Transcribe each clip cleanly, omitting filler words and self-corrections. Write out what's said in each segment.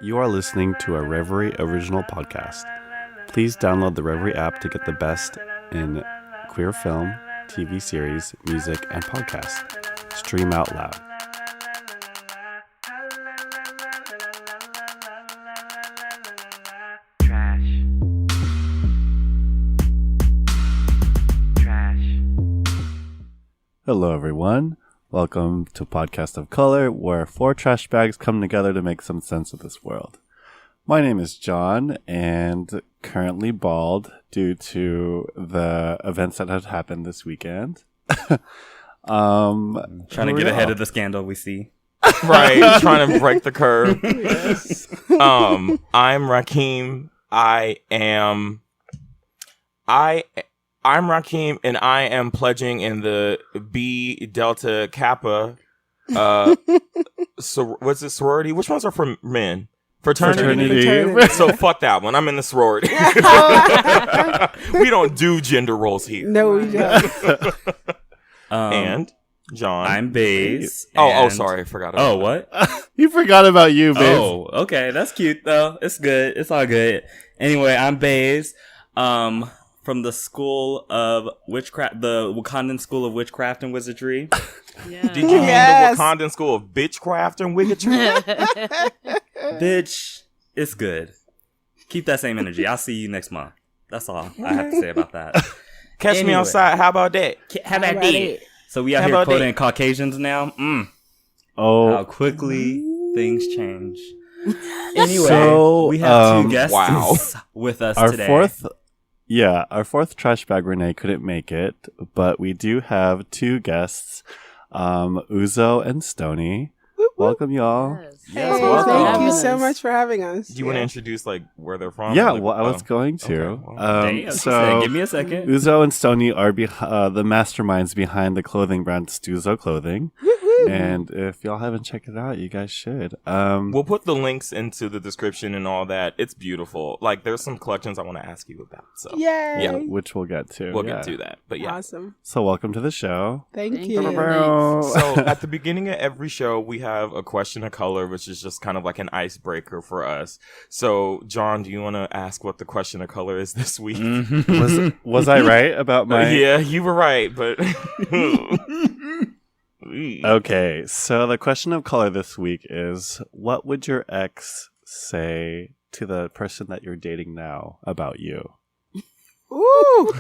You are listening to a Reverie original podcast. Please download the Reverie app to get the best in queer film, TV series, music, and podcasts. Stream out loud. Hello, everyone. Welcome to Podcast of Color, where four trash bags come together to make some sense of this world. My name is John, and currently bald due to the events that have happened this weekend. Trying to get ahead of the scandal we see. Right, trying to break the curve. Yes. I'm Rakeem. I'm Rakeem, and I am pledging in the B Delta Kappa. So what's it, sorority? Which ones are for men? Fraternity. So fuck that one. I'm in the sorority. We don't do gender roles here. No, we don't. And John. I'm Baze. Oh, sorry, I forgot. Oh, what? You forgot about you, Baze. Oh, okay, that's cute though. It's good. It's all good. Anyway, I'm Baze. From the School of Witchcraft, the Wakandan School of Witchcraft and Wizardry. Yeah. Did you mean the Wakandan School of Bitchcraft and Wizardry? Bitch, it's good. Keep that same energy. I'll see you next month. That's all I have to say about that. Catch me outside. How about that? How about that? So we out here quoting Caucasians now. Oh, how quickly things change. Anyway, so, we have two guests with us today. Our fourth trash bag, Renee, couldn't make it, but we do have two guests, Uzo and Stoney. Welcome, y'all. Yes, welcome. Thank you so much for having us. Do you want to introduce where they're from? Yeah, I was going to. Okay, so give me a second. Uzo and Stoney are the masterminds behind the clothing brand Stuzo Clothing. And if y'all haven't checked it out, you guys should. We'll put the links into the description and all that. It's beautiful. There's some collections I want to ask you about. So yeah, which we'll get to. We'll get to that. But yeah, awesome. So welcome to the show. Thank you. So at the beginning of every show, we have a question of color, which is just kind of like an icebreaker for us. So John, do you want to ask what the question of color is this week? Was I right about my? Yeah, you were right, but. Okay, so the question of color this week is, what would your ex say to the person that you're dating now about you? Ooh! Ooh,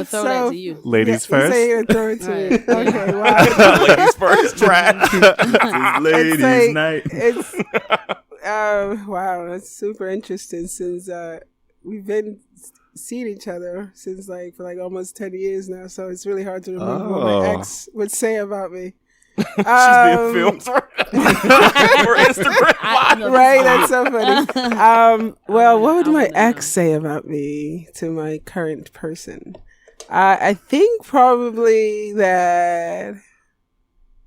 throw that to you. Ladies first? Throw it to me. Okay, wow. Ladies first, trash. Ladies night. It's, wow, that's super interesting since we've been seeing each other since for almost 10 years now, so it's really hard to remember what my ex would say about me. She's being filmed for Instagram Live. Right, that's so funny. Well, what would my ex say about me to my current person? I think probably that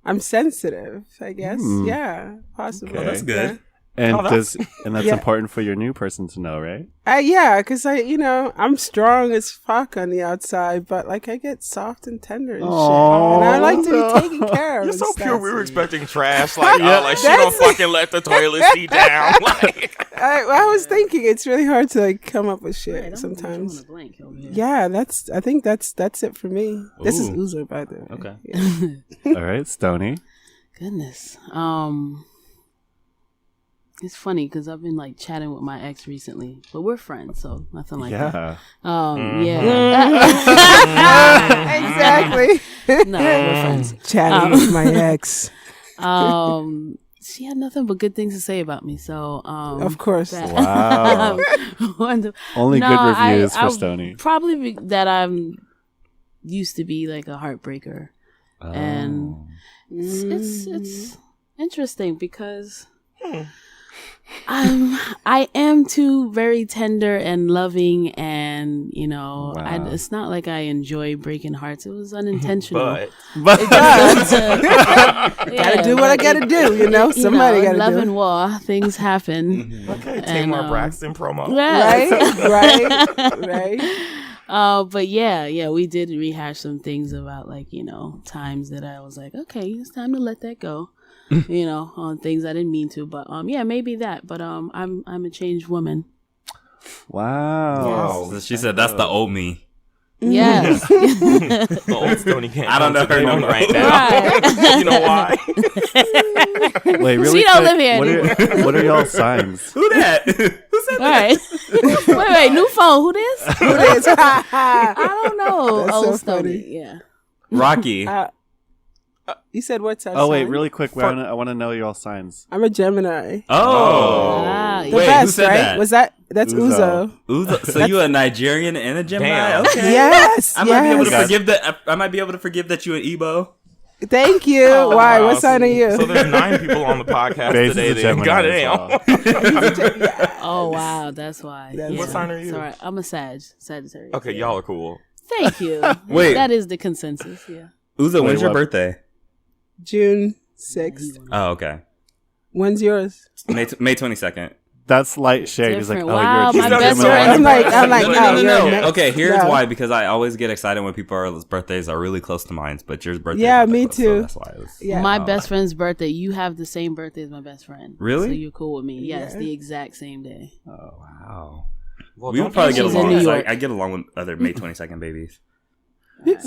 I'm sensitive, I guess. Yeah, possibly. Okay. That's good. And that's important for your new person to know, right? Yeah, because I'm strong as fuck on the outside, but I get soft and tender and shit, and I like to be taken care of. You're so pure. We were expecting trash, she that's don't fucking let the toilet seat down. I was thinking it's really hard to come up with shit sometimes. Yeah, I think that's it for me. Ooh. This is Uzo, by the way. Okay. Yeah. All right, Stoney. Goodness. It's funny because I've been chatting with my ex recently, but we're friends, so nothing like that. Yeah. Exactly. No, we're friends. Chatting with my ex. She had nothing but good things to say about me, so of course. Wow. Only good reviews for Stoney. Probably that I'm used to be a heartbreaker, and it's interesting because. I am too very tender and loving, and it's not like I enjoy breaking hearts. It was unintentional. But gotta do what I gotta do. Somebody gotta do. Love and war, things happen. Okay, Tamar Braxton promo. Right. But yeah, we did rehash some things about times that I was like, okay, it's time to let that go. on things I didn't mean to. But yeah, maybe that. But I'm a changed woman. Wow. So she said that's the old me. Yes. The old Stoney can't. I don't know her come no right more. now. You know why? Wait, really She don't quick, live here what are y'all signs? Who that? Who said All right. Wait, new phone. Who this? Who this? I don't know. That's Old so Stoney. funny. Yeah. Rocky. You said what's our Oh wait, sign? really quick. I want to know y'all signs. I'm a Gemini. Oh. Ah, The Wait, best, who said right? that? That's Uzo. Uzo. So you a Nigerian and a Gemini? Damn. Okay. Yes. I might be able to Yes. forgive that. I might be able to forgive that you an Igbo. Thank you. Oh, Why? Wow, What sign are you? So there's 9 people on the podcast Baze is today. a Then. Gemini God as damn. well. Oh wow, that's why. That's- What sign are you? It's all right. I'm a Sagittarius. Okay, y'all are cool. Thank you. Wait. that is the consensus. Yeah. Uzo, when's your what? birthday? June 6th. Oh, okay. When's yours? May 22nd. That's light shade. He's like, Different. oh, Wow, you're a my Gemini. best friend. I'm like, no. you're next. Okay, here's No. why. Because I always get excited when people's birthdays are really close to mine, but your's birthday. Yeah, is not that me close, so too. that's why. Yeah. My best friend's birthday. You have the same birthday as my best friend. Really? So you're cool with me. Yes, Yeah. the exact same day. Oh wow. Well, We don't would probably get She's in along. New 'cause York. I get along with other May 22nd babies.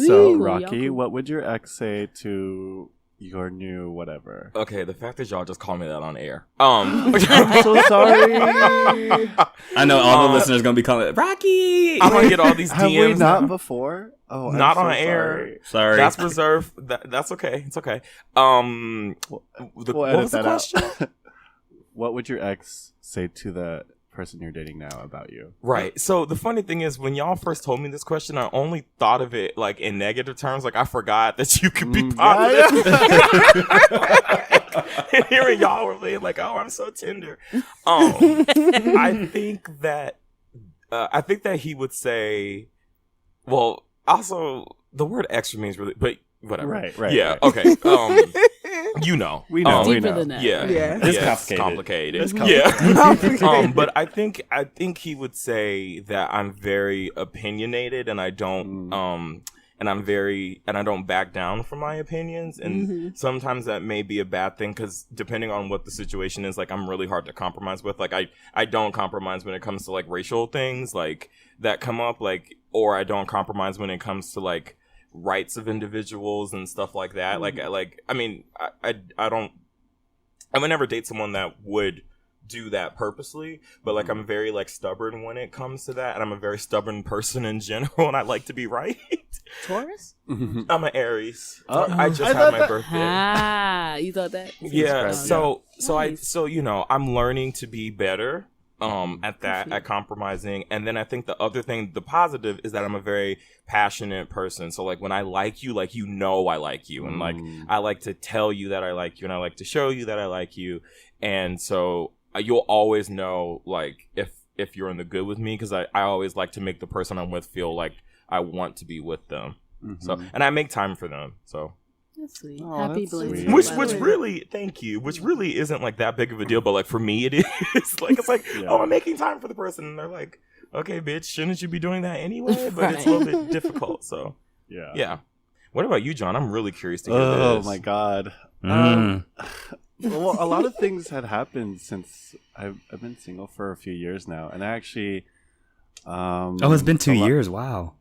So, Ooh, Rocky, y'all cool. what would your ex say to your new whatever? Okay, the fact that y'all just called me that on air. I'm so sorry. I know all the listeners gonna be calling it Rocky. I'm gonna get all these Have DMs. we not before? Oh, I'm Not so on air. sorry. Sorry. That's reserved. That's okay. It's okay. We'll What edit was the that question? out. What would your ex say to the person you're dating now about you? Right. So the funny thing is, when y'all first told me this question, I only thought of it like in negative terms. Like I forgot that you could be positive. And hearing y'all were being like, "Oh, I'm so tender." I think that he would say, well, also the word extra means really, but whatever. Right. Yeah. Right. Okay. We know. We know. We Deeper know. than that. Yeah. Yeah. It's complicated. It's Yeah. But I think he would say that I'm very opinionated and I don't and I don't back down from my opinions, and sometimes that may be a bad thing because depending on what the situation is, like I'm really hard to compromise with. Like I don't compromise when it comes to like racial things like that come up, like, or I don't compromise when it comes to like rights of individuals and stuff like that. I would never date someone that would do that purposely, but like I'm very like stubborn when it comes to that, and I'm a very stubborn person in general, and I like to be right. Taurus? I'm an Aries. Oh. I just I had thought my that- birthday. Ah, you thought that? Yeah, so Nice. I'm learning to be better at compromising. And then I think the other thing, the positive, is that I'm a very passionate person. So like when I like you I like you, and like I like to tell you that I like you, and I like to show you that I like you, and so you'll always know like if you're in the good with me, because I always like to make the person I'm with feel like I want to be with them. So, and I make time for them. So That's sweet. Oh, Happy that's belated. sweet. birthday. which really, thank you, which really isn't like that big of a deal, but like for me it is. Like it's like, Yeah. oh, I'm making time for the person, and they're like, okay, bitch, shouldn't you be doing that anyway? But it's a little bit difficult. So yeah. What about you, John? I'm really curious to hear Oh this. my god. Well, a lot of things had happened since I've been single for a few years now, and I actually. It's been 2 years. Wow.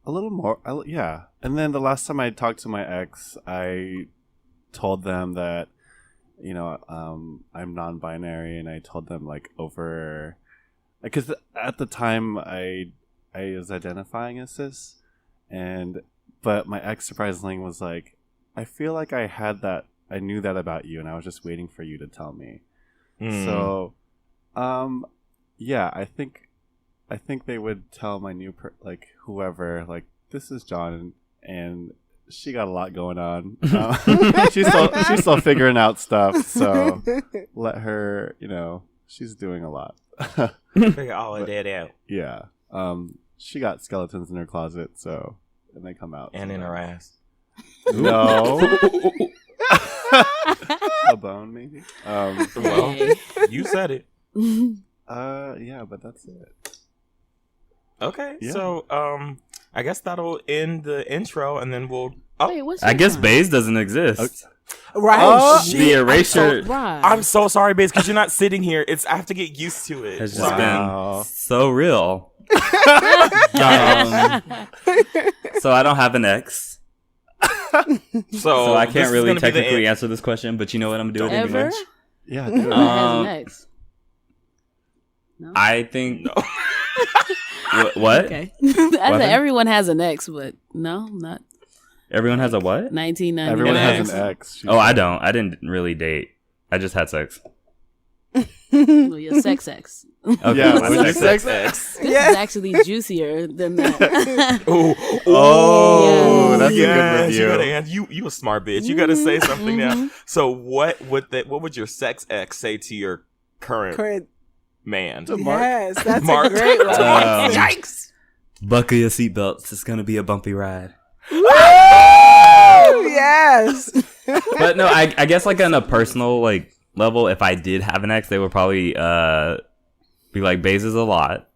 A little more, yeah. And then the last time I talked to my ex, I told them that, I'm non-binary, and I told them like over, because at the time I was identifying as cis, but my ex surprisingly was like, I feel like I knew that about you, and I was just waiting for you to tell me. So, yeah, I think they would tell my new whoever, like, this is John, and she got a lot going on. She's still figuring out stuff, so let her. She's doing a lot. Figure all of that out. Yeah. She got skeletons in her closet, so and they come out. And in her ass. No. A bone, maybe. Well, you said it. Yeah, but that's it. Okay, Yeah. so I guess that'll end the intro, and then we'll. Wait, what's I your guess sign? Baze doesn't exist. Right. Oh, shit. The erasure I'm so sorry, Baze, because you're not sitting here. I have to get used to it. has just Wow. been so real. So I don't have an ex. So I can't really technically answer this question, but you know what I'm doing Ever? anyway. Yeah, do it. Who has an ex? No? I think. What? Okay. I said everyone has an ex, but no, not Everyone has a what? 1999. Everyone An has an ex. Oh, I don't. I didn't really date. I just had sex. Well, your sex ex. Okay, Yeah, my with sex your ex. sex This Yeah. is actually juicier than that. Oh, that's a good yes, review. you gotta, you a smart bitch. You gotta say something now. So what would your sex ex say to your current man? Yes, that's Mark. a great one. Yikes! Buckle your seatbelts. It's gonna be a bumpy ride. Yes. But no, I guess like on a personal like level, if I did have an ex, they would probably be like, Baze is a lot.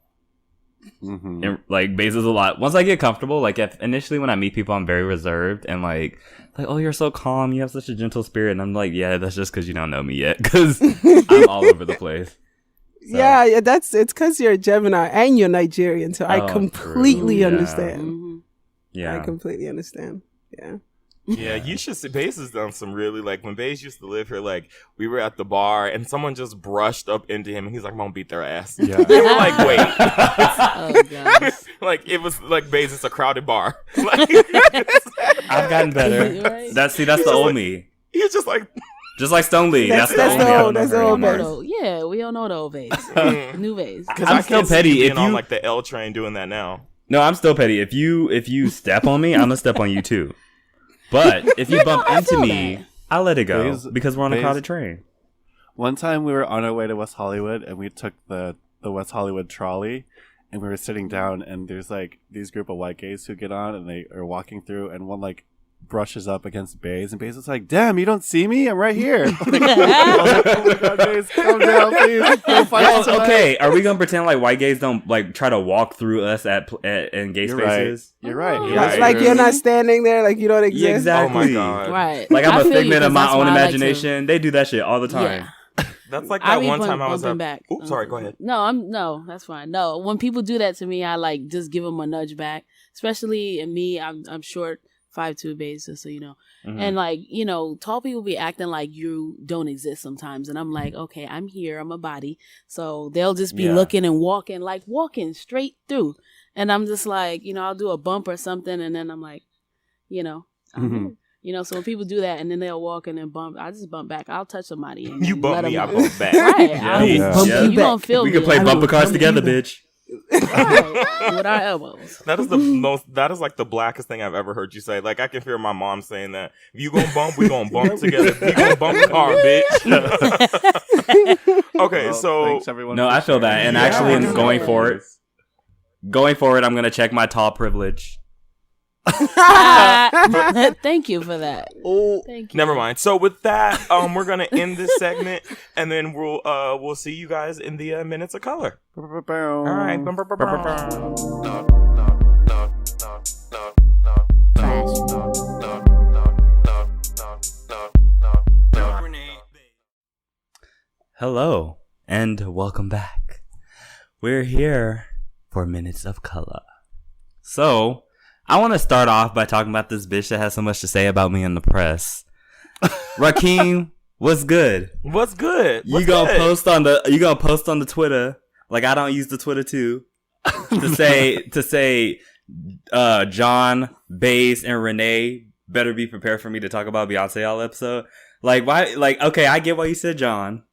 Mm-hmm. And, like Baze is a lot. Once I get comfortable, like if initially when I meet people, I'm very reserved and like oh, you're so calm, you have such a gentle spirit, and I'm like, yeah, that's just because you don't know me yet, because I'm all over the place. So. Yeah, it's because you're a Gemini and you're Nigerian, so I completely true. understand. Mhm. Yeah. I completely understand. Yeah. Yeah, you should see. Baze has done some really, like, when Baze used to live here, like, we were at the bar and someone just brushed up into him and he's like, I'm gonna beat their ass. Yeah. And we're like, wait. Oh god. Like, it was like, Baze, it's a crowded bar. Like, I've gotten better. Right? That's the old me. he's just like, Just like Stoney. That's the old me. I don't that's know the her old anymore. Baze. Yeah, we all know the old vase. mm. New vase. Because I'm I still can't see petty. you being If on you- like the L train doing that now. No, I'm still petty. If you step on me, I'm gonna step on you too. But if you bump I into feel me, that. I'll let it go Baze- because we're on a Baze- crowded train. One time we were on our way to West Hollywood and we took the West Hollywood trolley and we were sitting down and there's like these group of white gays who get on and they are walking through and one like brushes up against Baze and Baze is like, damn, you don't see me? I'm right here. I was like, oh my god, Baze, calm down, please. We'll fight Well, tonight." okay, are we gonna pretend like white gays don't like try to walk through us in gay You're spaces? Right. You're right. Oh. You're Yeah, It's right. like you're not standing there, like you don't exist. Yeah, exactly. Oh my god. Right. Like I'm I a feel you, figment of 'cause my that's own why I like to- imagination. They do that shit all the time. Yeah. That's like I that be one time I was bumping up. back. Oops, sorry, go ahead. No, that's fine. No, when people do that to me, I like just give them a nudge back. Especially in me, I'm short, 5'2" base, just so you know. Mhm. And like, tall people be acting like you don't exist sometimes. And I'm like, okay, I'm here, I'm a body. So they'll just be Yeah. looking and walking straight through. And I'm just like, I'll do a bump or something, and then I'm like, I'm Mhm. here. So when people do that and then they'll walk and then bump, I just bump back. I'll touch somebody. And You let bump them me, I know. bump back. Right. Yeah. I will Yeah. bump Yeah. you. You gonna feel We me. can play I bumper will cars bump together, you. bitch. Right. With our elbows. That is that is like the blackest thing I've ever heard you say. Like I can hear my mom saying that. If you gonna bump, we gonna bump together. We gonna bump the car, bitch. Okay, Well, so thanks everyone No, for I feel that, sharing. and Yeah. actually, in Yeah. going forward, I'm gonna check my tall privilege. Thank you for that. oh, Thank you. never mind. So with that, we're gonna end this segment, and then we'll see you guys in the minutes of color. All right. Hello, and welcome back. We're here for Minutes of Color. So, I want to start off by talking about this bitch that has so much to say about me in the press. Rakeem, what's good? What's good? You gonna post on the Twitter, like I don't use the Twitter too, to say John, Baze, and Renee better be prepared for me to talk about Beyonce all episode. Like why? Like okay, I get why you said John.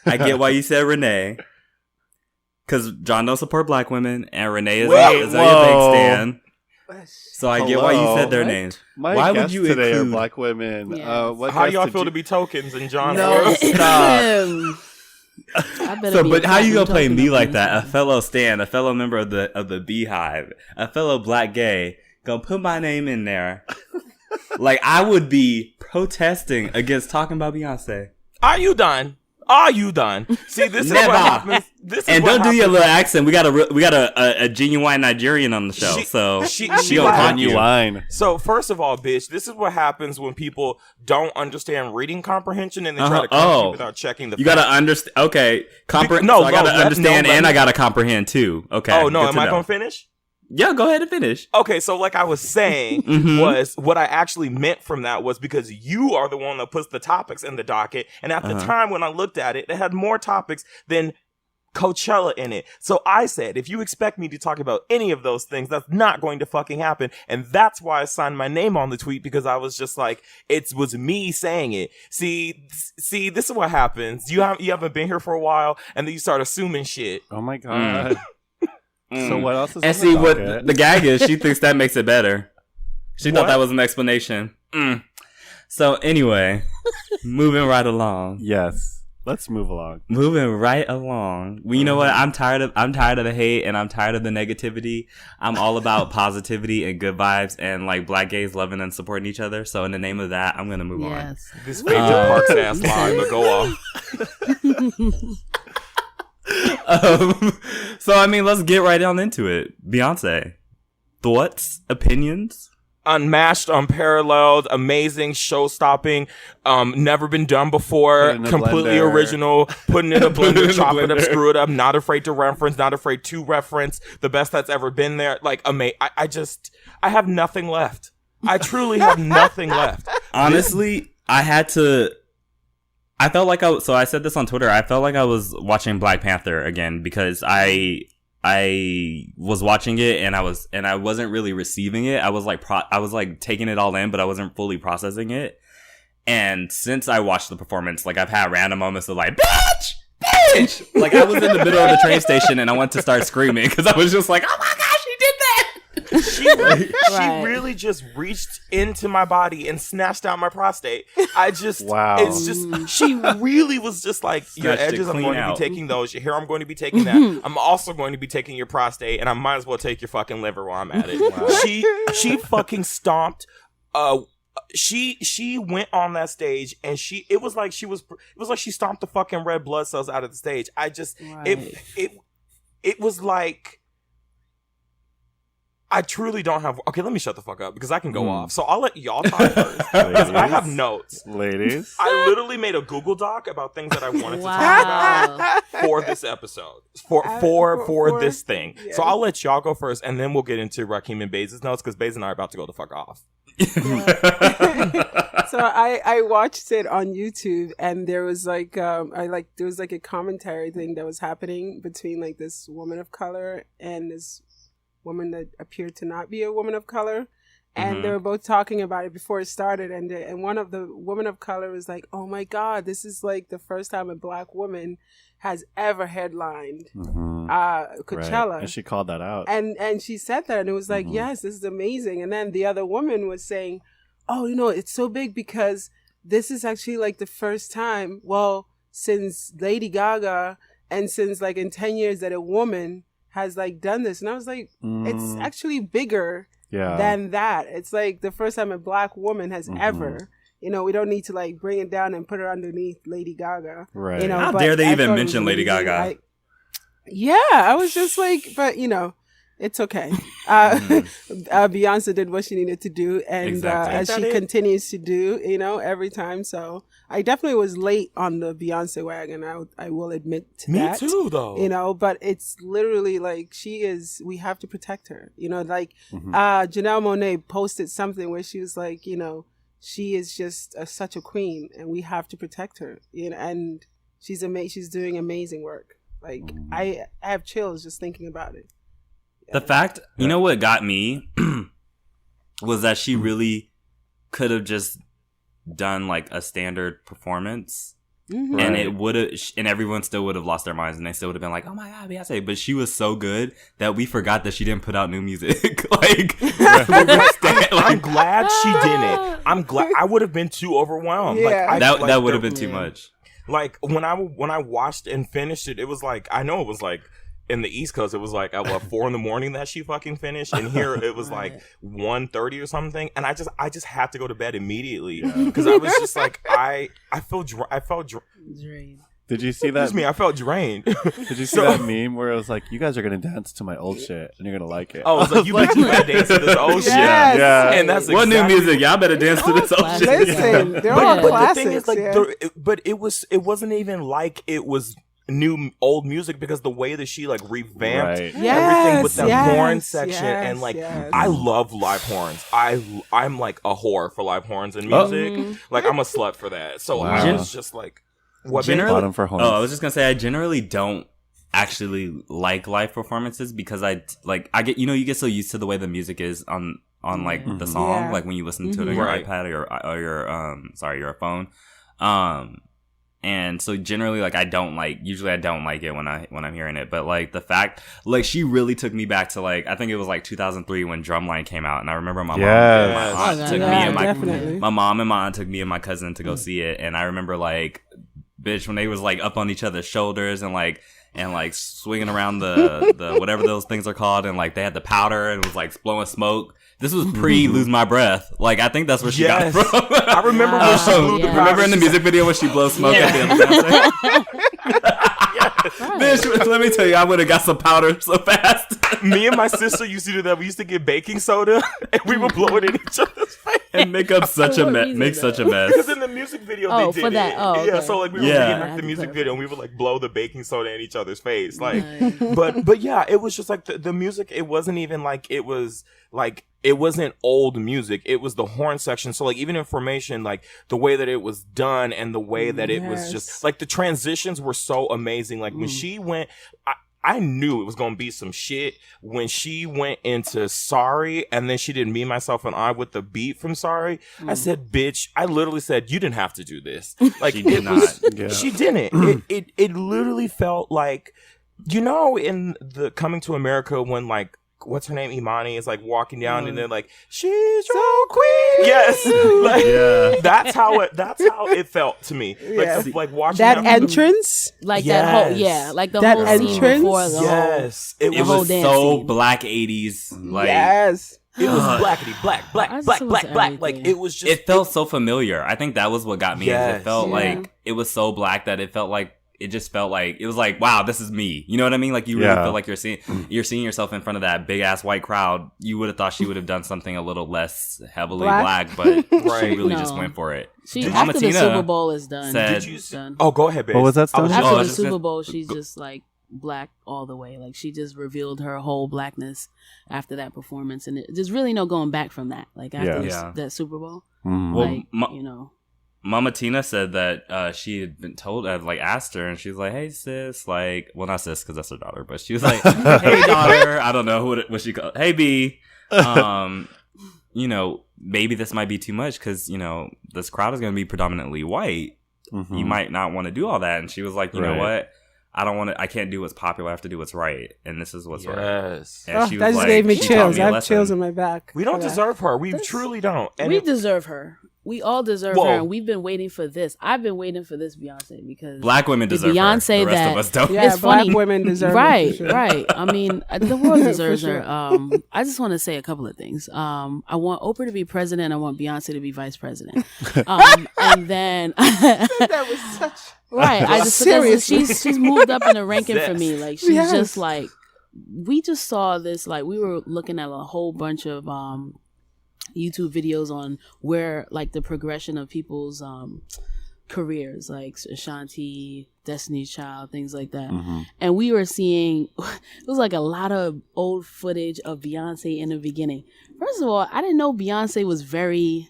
I get why you said Renee. Because John don't support black women, and Renee is a big stan. So I get why you said their What? names. My Why would guests you today include- are black women. Yeah. What How guests y'all did feel you- to be tokens in John's No, world? Stop. I better So, be but a how you gonna fucking play token me of like Beyonce. that? A fellow stan, a fellow member of the Beehive, a fellow black gay, gonna put my name in there. Like I would be protesting against talking about Beyonce. Are you done? Are you done? See, this is Never. what happens. And don't do your little accent. We got a genuine Nigerian on the show, so she don't con you. Line. So first of all, bitch, this is what happens when people don't understand reading comprehension and they try to come without checking the. You gotta understand. Okay, I gotta understand and I gotta comprehend too. Okay. Oh no, am I gonna finish? Yeah, go ahead and finish. Okay, so like I was saying, was what I actually meant from that was because you are the one that puts the topics in the docket, and at the time when I looked at it, it had more topics than Coachella in it. So I said, if you expect me to talk about any of those things, that's not going to fucking happen. And that's why I signed my name on the tweet, because I was just like, it was me saying it. See, this is what happens. You haven't been here for a while, and then you start assuming shit. Oh my God. So what else is and see what the gag is? She thinks that makes it better. She thought that was an explanation. So anyway, moving right along. Yes, let's move along. Moving right along. Well, you know what? I'm tired of the hate and I'm tired of the negativity. I'm all about positivity and good vibes and like black gays loving and supporting each other. So in the name of that, I'm gonna move on. This favorite Parks ass line, but go off. So I mean, let's get right on into it. Beyonce, thoughts, opinions? Unmatched, unparalleled, amazing, show-stopping, never been done before, completely original, put it in a blender, chop it up, screw it up, not afraid to reference, not afraid to reference, the best that's ever been there. Like, I have nothing left. I truly have nothing left. Honestly, I felt like I said this on Twitter. I felt like I was watching Black Panther again because I was watching it and I wasn't really receiving it. I was like taking it all in, but I wasn't fully processing it. And since I watched the performance, like I've had random moments of like, bitch! Like I was in the middle of the train station and I went to start screaming because I was just like, oh my gosh, she did that! She really just reached into my body and snatched out my prostate. Wow. It's just, she really was just like, your edges, I'm going to be taking those. Your hair, I'm going to be taking that. I'm also going to be taking your prostate, and I might as well take your fucking liver while I'm at it. Wow. She fucking stomped. She went on that stage and it was like she stomped the fucking red blood cells out of the stage. It was like, I truly don't have... Okay, let me shut the fuck up because I can go off. So I'll let y'all talk first because I have notes. Ladies. I literally made a Google Doc about things that I wanted to talk about for this episode. For this thing. Yes. So I'll let y'all go first and then we'll get into Rakim and Baze's notes because Baze and I are about to go the fuck off. So I watched it on YouTube and there was like there was like a commentary thing that was happening between like this woman of color and this woman that appeared to not be a woman of color, and they were both talking about it before it started, and one of the women of color was like, oh my God, this is like the first time a black woman has ever headlined Coachella. Right. And she called that out. And she said that, and it was like, yes, this is amazing. And then the other woman was saying, oh, it's so big because this is actually like the first time, since Lady Gaga and since like in 10 years that a woman has like done this. And I was like, it's actually bigger than that. It's like the first time a black woman has ever, we don't need to like bring it down and put her underneath Lady Gaga. Right. How dare they even mention Lady Gaga? I was just like, but it's okay. Beyonce did what she needed to do, and as she continues to do, every time. So I definitely was late on the Beyonce wagon. I will admit to that. Me too, though. But it's literally like we have to protect her. Like Janelle Monáe posted something where she was like, she is just such a queen, and we have to protect her. And she's she's doing amazing work. Like I have chills just thinking about it. The fact, you know what got me was that she really could have just done like a standard performance and it would have, and everyone still would have lost their minds and they still would have been like, oh my God, Beyonce. But she was so good that we forgot that she didn't put out new music. I'm glad she didn't. I'm glad. I would have been too overwhelmed. Yeah. That would have been too much. Like when I watched and finished it, it was like, I know it was like, in the East Coast, it was like at 4 a.m. that she fucking finished, and here it was like 1:30 or something, and I just had to go to bed immediately because I was just like I felt drained. Did you see that? Excuse me, I felt drained. Did you see that meme where it was like, you guys are going to dance to my old shit and you're going to like it? Oh, it's like, you better dance to this old shit. Yes. Yeah. And that's What new exactly music? Y'all better dance to this old shit. Listen, they're all But the classics. thing is, like, yeah. but it wasn't even like it was old music, because the way that she like revamped everything with that horn section and like I love live horns. I'm like a whore for live horns and music. Like I'm a slut for that. So I was just like, what Bottom for horns. I was just gonna say I generally don't actually like live performances because I get, you know, you get so used to the way the music is on like the song, like when you listen to it on your iPad or your phone. And so generally, like, I don't like it when I'm hearing it. But like the fact, like, she really took me back to like, I think it was like 2003 when Drumline came out. And I remember my mom and my aunt took me and my mom and my aunt took me and my cousin to go see it. And I remember like, bitch, when they was like up on each other's shoulders and like swinging around the whatever those things are called, and like they had the powder and it was like blowing smoke. This was pre Lose My Breath. Like I think that's where she got it from. I remember when she blew the powder. Remember in the music video when she blows smoke at the end of the Bitch, let me tell you, I would have got some powder so fast. Me and my sister used to do that. We used to get baking soda and we would blow it in each other's face. And make up such a mess. Because in the music video they did for that. it. Oh, okay. Yeah, so like we would reenact the music video and we would like blow the baking soda in each other's face. Like but yeah, it was just like the music, it wasn't even like it was like it wasn't old music. It was the horn section. So like even in Formation, like the way that it was done and the way that it was just like the transitions were so amazing. Like when she went, I knew it was going to be some shit when she went into Sorry and then she did Me, Myself, and I with the beat from Sorry. I said, bitch, I literally said, you didn't have to do this. Like, she didn't. It literally felt like, you know, in the Coming to America when like, what's her name? Imani is like walking down and then like, she's your queen. Yes. Like, that's how it felt to me. Like watching that entrance. Like that whole, like the that whole entrance. Scene before the whole, it was so scene. Black 80s. Like, it was blackety black. Like it was just. It felt so familiar. I think that was what got me. It felt like it was so black that it felt like. It just felt like it was like, wow, this is me. You know what I mean? Like you really feel like you're seeing yourself in front of that big ass white crowd. You would have thought she would have done something a little less heavily black, but she really just went for it. After the Super Bowl is done, done. Oh, go ahead, babe. What was that? After the Super Bowl, she's just like black all the way. Like she just revealed her whole blackness after that performance, and there's really no going back from that. Like after that Super Bowl, like you know. Mama Tina said that she had been told, I'd like asked her, and she was like, "Hey sis," like, well, not sis because that's her daughter, but she was like, "Hey daughter," I don't know what she called. "Hey B, you know, maybe this might be too much because you know this crowd is going to be predominantly white. You might not want to do all that." And she was like, "You know what? I don't want to. I can't do what's popular. I have to do what's right, and this is what's right." And she was that just like, gave me chills. I have chills in my back. We don't deserve her. We truly don't. And we deserve her. We all deserve her, and we've been waiting for this. I've been waiting for this Beyonce because black women deserve Beyonce her. The rest of us don't. Yeah, it's black funny. Women deserve right, her. Sure. Right. I mean, the world deserves her. I just want to say a couple of things. I want Oprah to be president. I want Beyonce to be vice president. And then that was such right. I just seriously, she's moved up in the ranking for me. Like she's just like we just saw this. Like we were looking at a whole bunch of YouTube videos on where like the progression of people's careers, like Ashanti, Destiny's Child, things like that. And we were seeing it was like a lot of old footage of Beyonce in the beginning. First of all, I didn't know Beyonce was very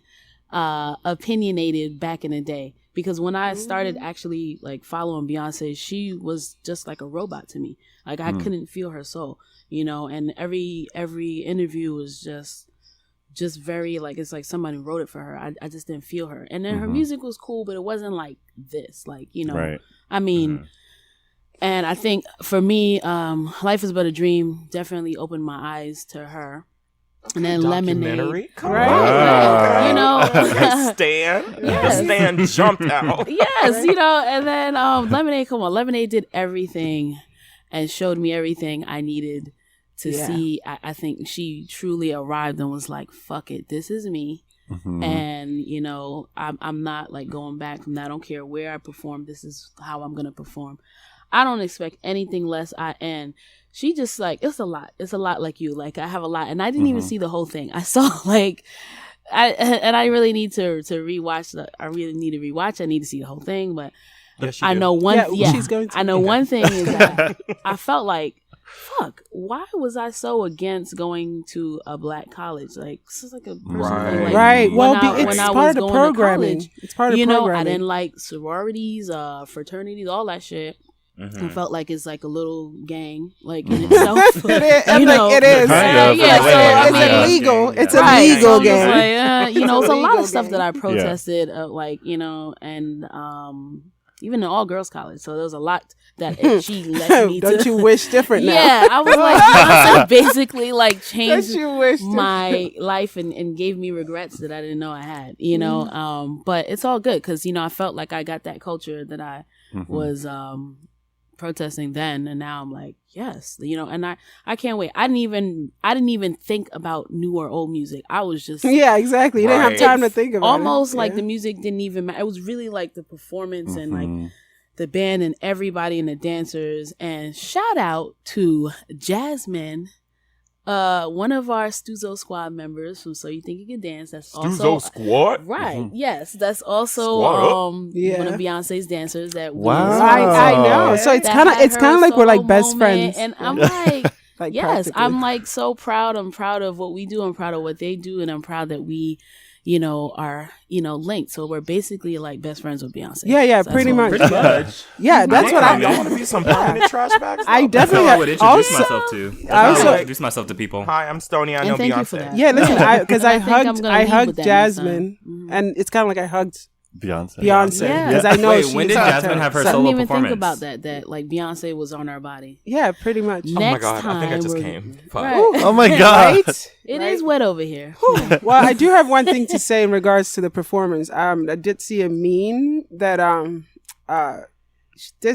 opinionated back in the day, because when I started actually like following Beyonce, she was just like a robot to me. Like I couldn't feel her soul, you know, and every interview was just very like it's like somebody wrote it for her. I just didn't feel her. And then her music was cool, but it wasn't like this, like, you know, I mean, and I think for me, Life is But a Dream definitely opened my eyes to her. And then Lemonade. Right. You know, Stan. Yes. The Stan jumped out. Yes, you know, and then Lemonade, come on. Lemonade did everything and showed me everything I needed to see. I think she truly arrived and was like, fuck it, this is me. And, you know, I'm not like going back from that. I don't care where I perform. This is how I'm going to perform. I don't expect anything less. And she just like, it's a lot. It's a lot like you. Like I have a lot. And I didn't even see the whole thing. I saw like, I really need to rewatch. I really need to rewatch. I need to see the whole thing. But I know one. She's going to. I know one thing is that I felt like, fuck, why was I so against going to a black college? Like, this is like a person like, right. Well, it's part of the programming. It's part of you programming. know, I didn't like sororities, fraternities, all that shit. I felt like it's like a little gang, like in itself. It is. It's illegal. It's a legal gang. Like, you know, it's a lot of stuff that I protested, like, you know, and even in all girls college. So there was a lot that she let me. Don't you wish different now? Yeah, I was like, Beyonce basically like changed my life and gave me regrets that I didn't know I had. You know, but it's all good because, you know, I felt like I got that culture that I was protesting then, and now I'm like, yes, you know, and I can't wait. I didn't even think about new or old music. I was just exactly. You didn't have time to think about almost like the music didn't even matter. It was really like the performance and like the band and everybody and the dancers. And shout out to Jasmine, one of our Stuzo squad members from So You Think You Can Dance. That's also Stuzo squad, right? Yes, that's also one of Beyonce's dancers. That I know. So it's kind of like we're like best friends, and I'm like. Like yes, I'm like so proud. I'm proud of what we do. I'm proud of what they do, and I'm proud that we, you know, are, you know, linked. So we're basically like best friends with Beyonce. Yeah, so pretty much. Yeah, that's what I want to be some permanent trash bags. I definitely would introduce myself to. I also introduce myself to people. Hi, I'm Stoney. I know Beyonce. Yeah, listen, because I hugged Jasmine, and it's kind of like I hugged Beyonce, because I know. Wait, when did Jasmine have her solo performance? I didn't even think about that like Beyonce was on our body. Yeah, pretty much. Oh my god, I think I just came. Right. Oh my god, it is wet over here. Well, I do have one thing to say in regards to the performance. I did see a meme that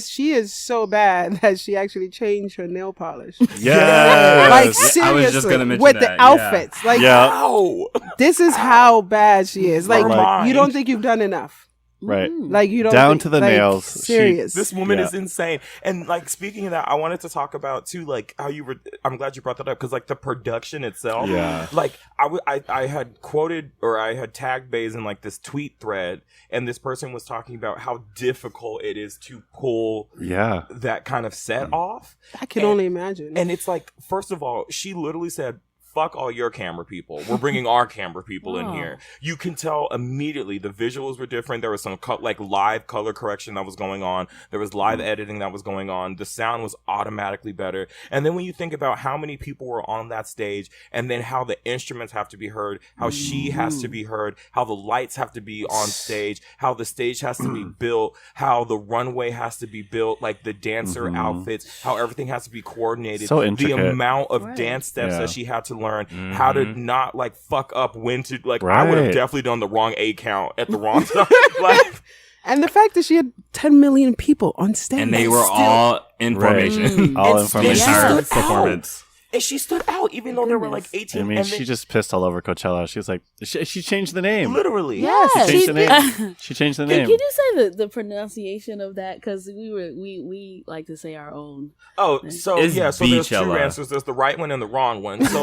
she is so bad that she actually changed her nail polish. Yeah, like seriously, I was just gonna mention with the outfits. Like, wow, this is how bad she is. Like, you don't think you've done enough. Right. Like, you don't down think, to the like, nails. Serious. This woman is insane. And like, speaking of that, I wanted to talk about too, like how you were, I'm glad you brought that up, because like the production itself, like I had quoted, or I had tagged Baze in like this tweet thread, and this person was talking about how difficult it is to pull that kind of set off. I can only imagine. And it's like, first of all, she literally said, fuck all your camera people. We're bringing our camera people in here. You can tell immediately the visuals were different. There was some like live color correction that was going on. There was live editing that was going on. The sound was automatically better. And then when you think about how many people were on that stage, and then how the instruments have to be heard, how she has to be heard, how the lights have to be on stage, how the stage has to be built, how the runway has to be built, like the dancer outfits, how everything has to be coordinated. So intricate. The amount of dance steps that she had to learn, how to not like fuck up when to like. I would have definitely done the wrong A count at the wrong time. Like, and the fact that she had 10 million people on stage, and they were all in formation, all in formation, entire performance. And she stood out, even though there were like 18. I mean, she just pissed all over Coachella. She was like, she changed the name. Literally. Yes. She changed the name. She changed the name. Can you say the pronunciation of that? Because we like to say our own. Oh, so it's so there's two Beychella. answers. There's the right one and the wrong one. So,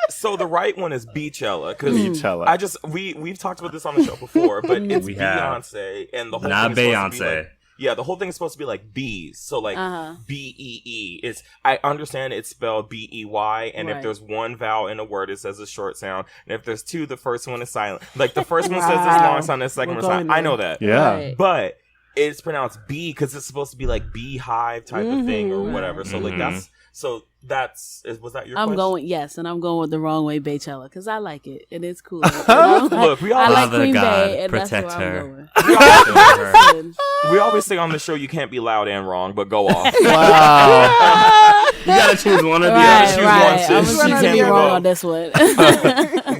so the right one is Beychella. Because we've talked about this on the show before, but it's Beyonce, and the whole not thing is Beyonce. supposed to be like, yeah, the whole thing is supposed to be like bees. So like B-E-E. I understand it's spelled B-E-Y, and if there's one vowel in a word, it says a short sound. And if there's two, the first one is silent. Like the first one says this long sound, and the second one is silent. I know that. Yeah. Right. But it's pronounced bee because it's supposed to be like beehive type of thing or whatever. So like was that your question? And I'm going with the wrong way Beychella because I like it and it's cool. Look, we all I like Father Queen God, Bey, and protect that's where her. I'm going. We always say on the show you can't be loud and wrong, but go off. Wow. You gotta choose one or the Right, other. right. I'm Choose going one, to sis. be You wrong can't on this one.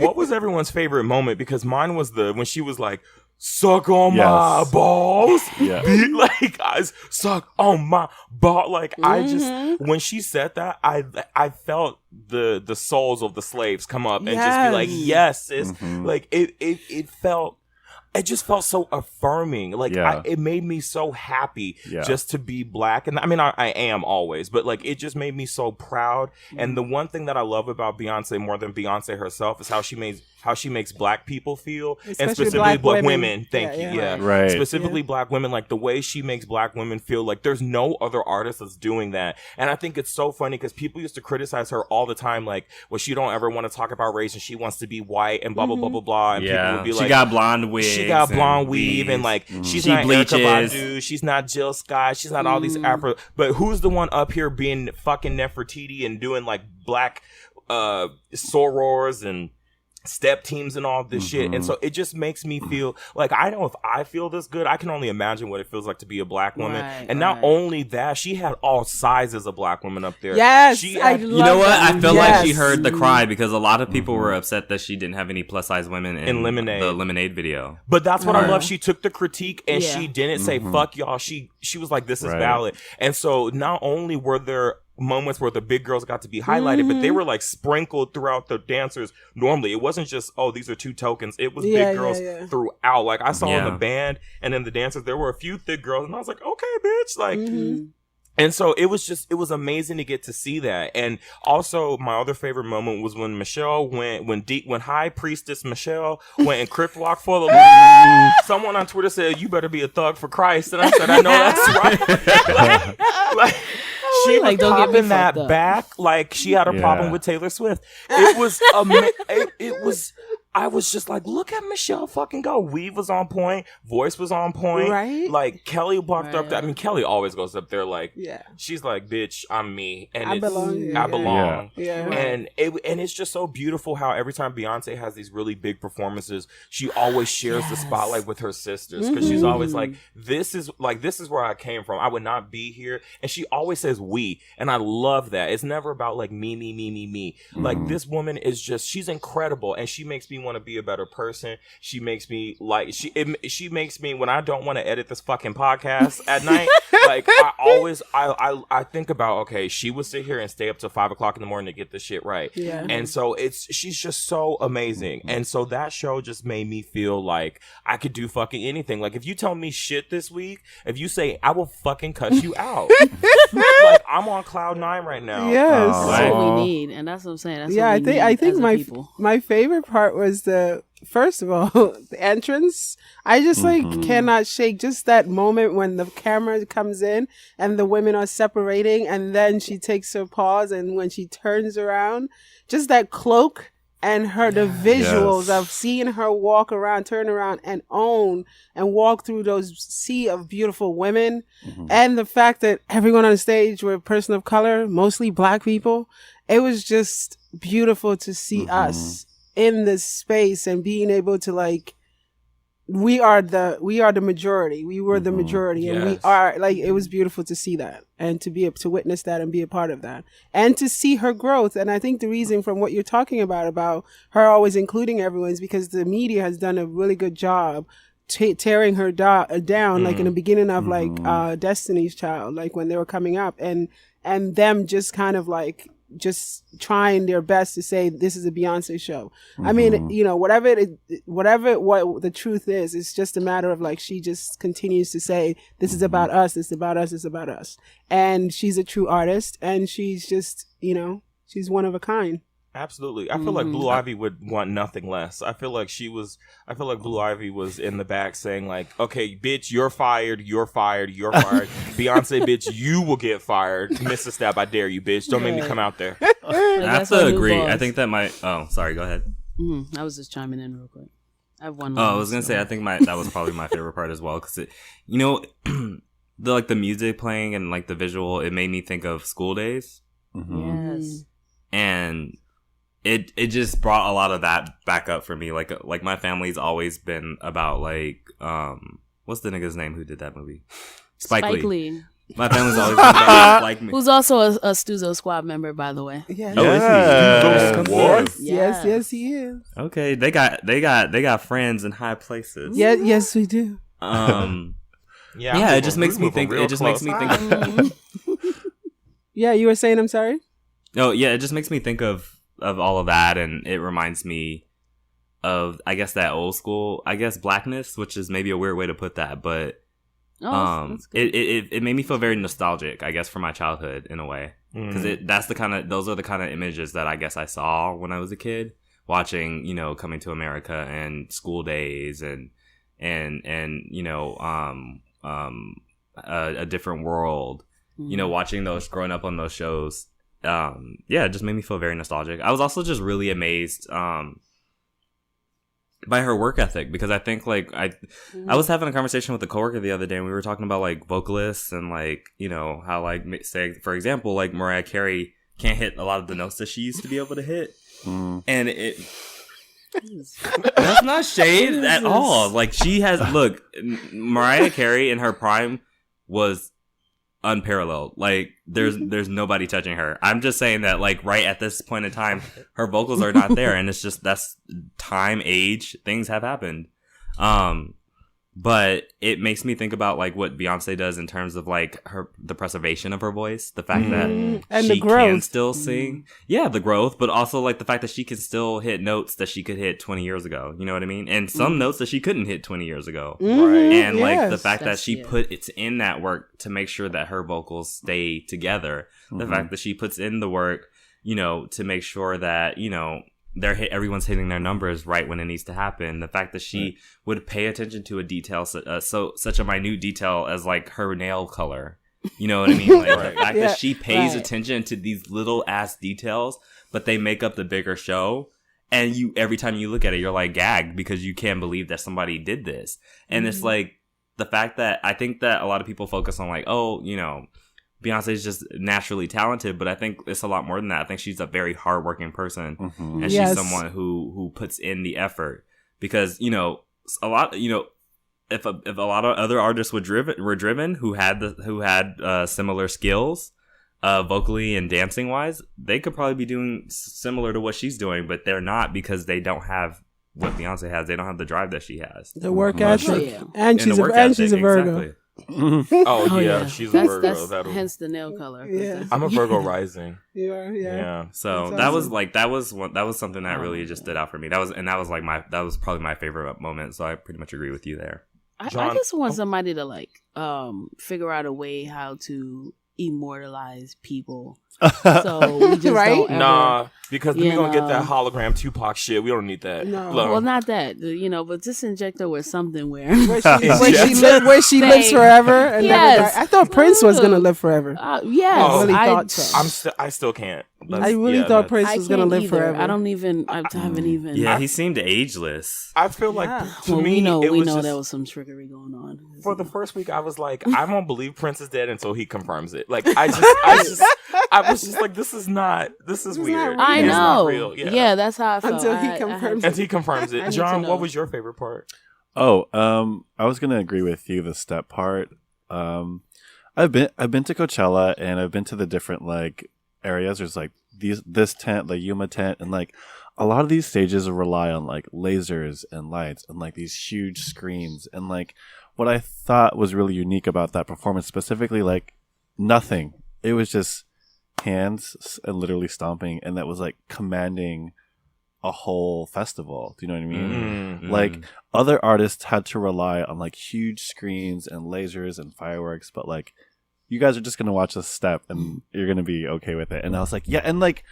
What was everyone's favorite moment? Because mine was when she was like, suck on my balls. Yeah. Like, guys, suck on my ball. Like, I just, when she said that, I felt the souls of the slaves come up and just be like, yes, sis. Like, it just felt so affirming. Like, it made me so happy just to be black. And I mean, I am always, but like, it just made me so proud. And the one thing that I love about Beyonce more than Beyonce herself is how she makes black people feel, especially and specifically black women. Thank you. Right. Specifically black women, like the way she makes black women feel. Like, there's no other artist that's doing that. And I think it's so funny because people used to criticize her all the time, like, well, she don't ever want to talk about race and she wants to be white and blah blah blah blah blah. And people would be like, she got blonde wigs. She got blonde weave and like she's not Erykah Badu, she's not Jill Scott, she's not all these Afro. But who's the one up here being fucking Nefertiti and doing like black sorors and step teams and all this shit? And so it just makes me feel like, I know if I feel this good, I can only imagine what it feels like to be a black woman. And not only that, she had all sizes of black women up there. Yes, you know what? I feel like she heard the cry because a lot of people were upset that she didn't have any plus size women in Lemonade, the Lemonade video. But that's what I love. She took the critique and she didn't say fuck y'all. She was like, this is valid. And so not only were there moments where the big girls got to be highlighted, but they were like sprinkled throughout the dancers. Normally it wasn't just, oh, these are two tokens. It was big girls throughout. Like, I saw in the band and in the dancers there were a few thick girls and I was like, okay, bitch, like and so it was amazing to get to see that. And also my other favorite moment was when Michelle when High Priestess Michelle went and crypt walked for the Lord. Someone on Twitter said, you better be a thug for Christ. And I said, I know that's right. like she like, was don't get me popping that fucked up. back like she had a problem with Taylor Swift. It was it was, I was just like, look at Michelle fucking go. Weave was on point. Voice was on point. Right. Like, Kelly walked up there. I mean, Kelly always goes up there like, Yeah. she's like, bitch, I'm me. And I belong here. I belong. Yeah. And it's just so beautiful how every time Beyonce has these really big performances, she always shares the spotlight with her sisters. Because she's always like, this is where I came from. I would not be here. And she always says we. And I love that. It's never about like me. Like, this woman is just, she's incredible. And she makes me want to be a better person. She makes me like, she makes me, when I don't want to edit this fucking podcast at night, like, I think about, okay, she would sit here and stay up till 5 o'clock in the morning to get this shit right. Yeah. And so she's just so amazing. And so that show just made me feel like I could do fucking anything. Like, if you tell me shit this week, if you say, I will fucking cut you out. Like, I'm on cloud 9 right now. Yes. That's what we need, and that's what I'm saying. That's Yeah, what we I need think as a my people. my favorite part was first of all, the entrance. I just cannot shake just that moment when the camera comes in and the women are separating and then she takes her pause and when she turns around, just that cloak and the visuals of seeing her walk around, turn around and walk through those sea of beautiful women. And the fact that everyone on the stage were a person of color, mostly black people. It was just beautiful to see us in this space and being able to like, we are the majority. We were the majority, and we are like. It was beautiful to see that and to be able to witness that and be a part of that, and to see her growth. And I think the reason from what you're talking about her always including everyone is because the media has done a really good job tearing her down, like in the beginning of like Destiny's Child, like when they were coming up, and them just kind of like just trying their best to say this is a Beyonce show. I mean, you know, whatever what the truth is, it's just a matter of like she just continues to say this is about us, this is about us, this is about us. And she's a true artist, and she's just, you know, she's one of a kind. Absolutely. I feel like Blue Ivy would want nothing less. I feel like Blue Ivy was in the back saying like, okay, bitch, you're fired. Beyonce, bitch, you will get fired. Mr. Stab, I dare you, bitch. Don't make me come out there. I have to agree. I think that sorry, go ahead. I was just chiming in real quick. I have one. I was going to say, I think that was probably my favorite part as well. Cause you know, the music playing and like the visual, it made me think of School Days. Yes. And it just brought a lot of that back up for me. Like my family's always been about like what's the nigga's name who did that movie? Spike Lee. My family's always been about like me. Who's also a Stuzo squad member, by the way. Yeah. Oh, is he? What? Yes, he is. Okay, they got friends in high places. Yeah, yes, we do. Yeah, it just makes me think. It just makes me think. Yeah, you were saying, I'm sorry? Oh, yeah, it just makes me think of all of that, and it reminds me of, I guess, that old school, I guess, blackness, which is maybe a weird way to put that, but it made me feel very nostalgic, I guess, for my childhood in a way, because those are the kind of images that I guess I saw when I was a kid, watching, you know, Coming to America and School Days and you know, A Different World. You know, watching those, growing up on those shows, it just made me feel very nostalgic. I was also just really amazed by her work ethic, because I think, like, I was having a conversation with a coworker the other day, and we were talking about, like, vocalists and, like, you know, how, like, say, for example, like, Mariah Carey can't hit a lot of the notes that she used to be able to hit. And that's not shade at all. Like, Mariah Carey in her prime was unparalleled. Like, there's nobody touching her. I'm just saying that, like, right at this point in time, her vocals are not there, and it's just, that's time, age, things have happened. But it makes me think about, like, what Beyonce does in terms of, like, the preservation of her voice, the fact that and she can still sing. Yeah, the growth, but also, like, the fact that she can still hit notes that she could hit 20 years ago. You know what I mean? And some notes that she couldn't hit 20 years ago. Right. And, like, the fact that she put it in that work to make sure that her vocals stay together. The fact that she puts in the work, you know, to make sure that, you know, everyone's hitting their numbers right when it needs to happen. The fact that she would pay attention to a detail, such a minute detail as, like, her nail color. You know what I mean? Like, the fact that she pays attention to these little ass details, but they make up the bigger show. And every time you look at it, you're like gagged, because you can't believe that somebody did this. And it's like the fact that I think that a lot of people focus on, like, oh, you know, Beyonce is just naturally talented, but I think it's a lot more than that. I think she's a very hardworking person, and she's someone who puts in the effort, because, you know, a lot, you know, if a lot of other artists were driven who had similar skills, vocally and dancing wise, they could probably be doing similar to what she's doing, but they're not, because they don't have what Beyonce has. They don't have the drive that she has. The work ethic, and she's a Virgo. Exactly. She's a Virgo. Hence the nail color. Yeah. I'm a Virgo rising. You are, yeah. So That's that awesome. was something that really just stood out for me. That was probably my favorite moment. So I pretty much agree with you there. I just want somebody to, like, figure out a way how to immortalize people. So we just don't ever, because then we're gonna get that hologram Tupac shit. We don't need that. No. Well, not that, you know, but just inject her with something where where she lives forever and never die. I thought Prince was gonna live forever. Yes, I really thought so. I still can't. I really thought Prince was gonna live forever. I haven't even. Yeah, he seemed ageless. I feel like to me, we know just, there was some trickery going on. For the first week, I was like, I won't believe Prince is dead until he confirms it. Like, I was just like, this is weird. I know. It's not real. Yeah, that's how I felt. Until he confirms it. John, what was your favorite part? Oh, I was gonna agree with you. The step part. I've been to Coachella, and I've been to the different, like, areas. There's, like, this tent, the Yuma tent, and, like, a lot of these stages rely on, like, lasers and lights and, like, these huge screens. And, like, what I thought was really unique about that performance, specifically, like, nothing. It was just hands and literally stomping, and that was, like, commanding a whole festival. Do you know what I mean? Like, other artists had to rely on, like, huge screens and lasers and fireworks, but, like, you guys are just gonna watch this step and you're gonna be okay with it. And I was like, yeah. And, like,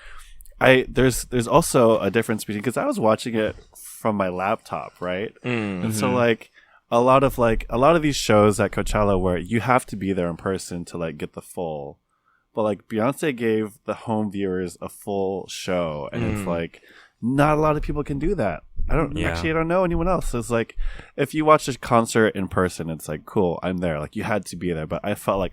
there's also a difference between, because I was watching it from my laptop, right? And so, like, a lot of these shows at Coachella where you have to be there in person to, like, get the full, but, like, Beyonce gave the home viewers a full show, and it's like, not a lot of people can do that. I don't know anyone else. It's like, if you watch a concert in person, it's like, cool, I'm there. Like, you had to be there, but I felt like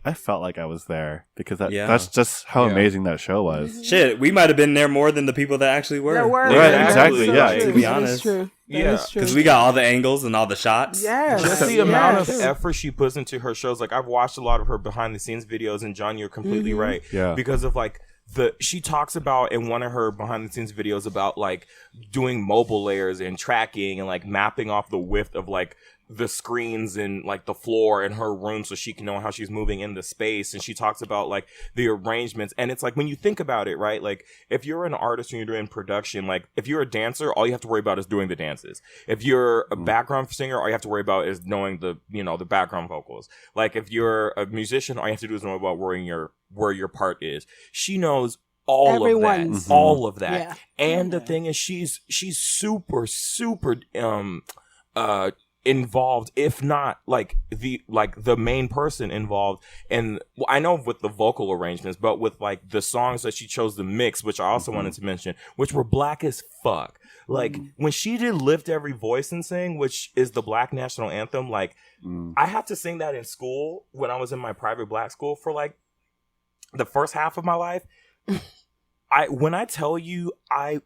I was there because that's just how amazing that show was. Shit, we might have been there more than the people that actually were. Right, exactly. Yeah, to be honest. Because we got all the angles and all the shots. Yeah, just the amount of effort she puts into her shows. Like, I've watched a lot of her behind the scenes videos, and John, you're completely right. Yeah, because of like. She talks about in one of her behind the scenes videos about like doing mobile layers and tracking and like mapping off the width of like the screens and like the floor in her room so she can know how she's moving in the space. And she talks about like the arrangements. And it's like, when you think about it, right? Like, if you're an artist and you're doing production, like if you're a dancer, all you have to worry about is doing the dances. If you're a background singer, all you have to worry about is knowing the background vocals. Like, if you're a musician, all you have to do is know about where your part is. She knows all of that. Yeah. And the thing is, she's super involved, if not like the main person involved. And I know with the vocal arrangements, but with like the songs that she chose to mix, which I also wanted to mention, which were black as fuck. Like, when she did Lift Every Voice and Sing, which is the Black national anthem, like I had to sing that in school when I was in my private black school for like the first half of my life. When I tell you, I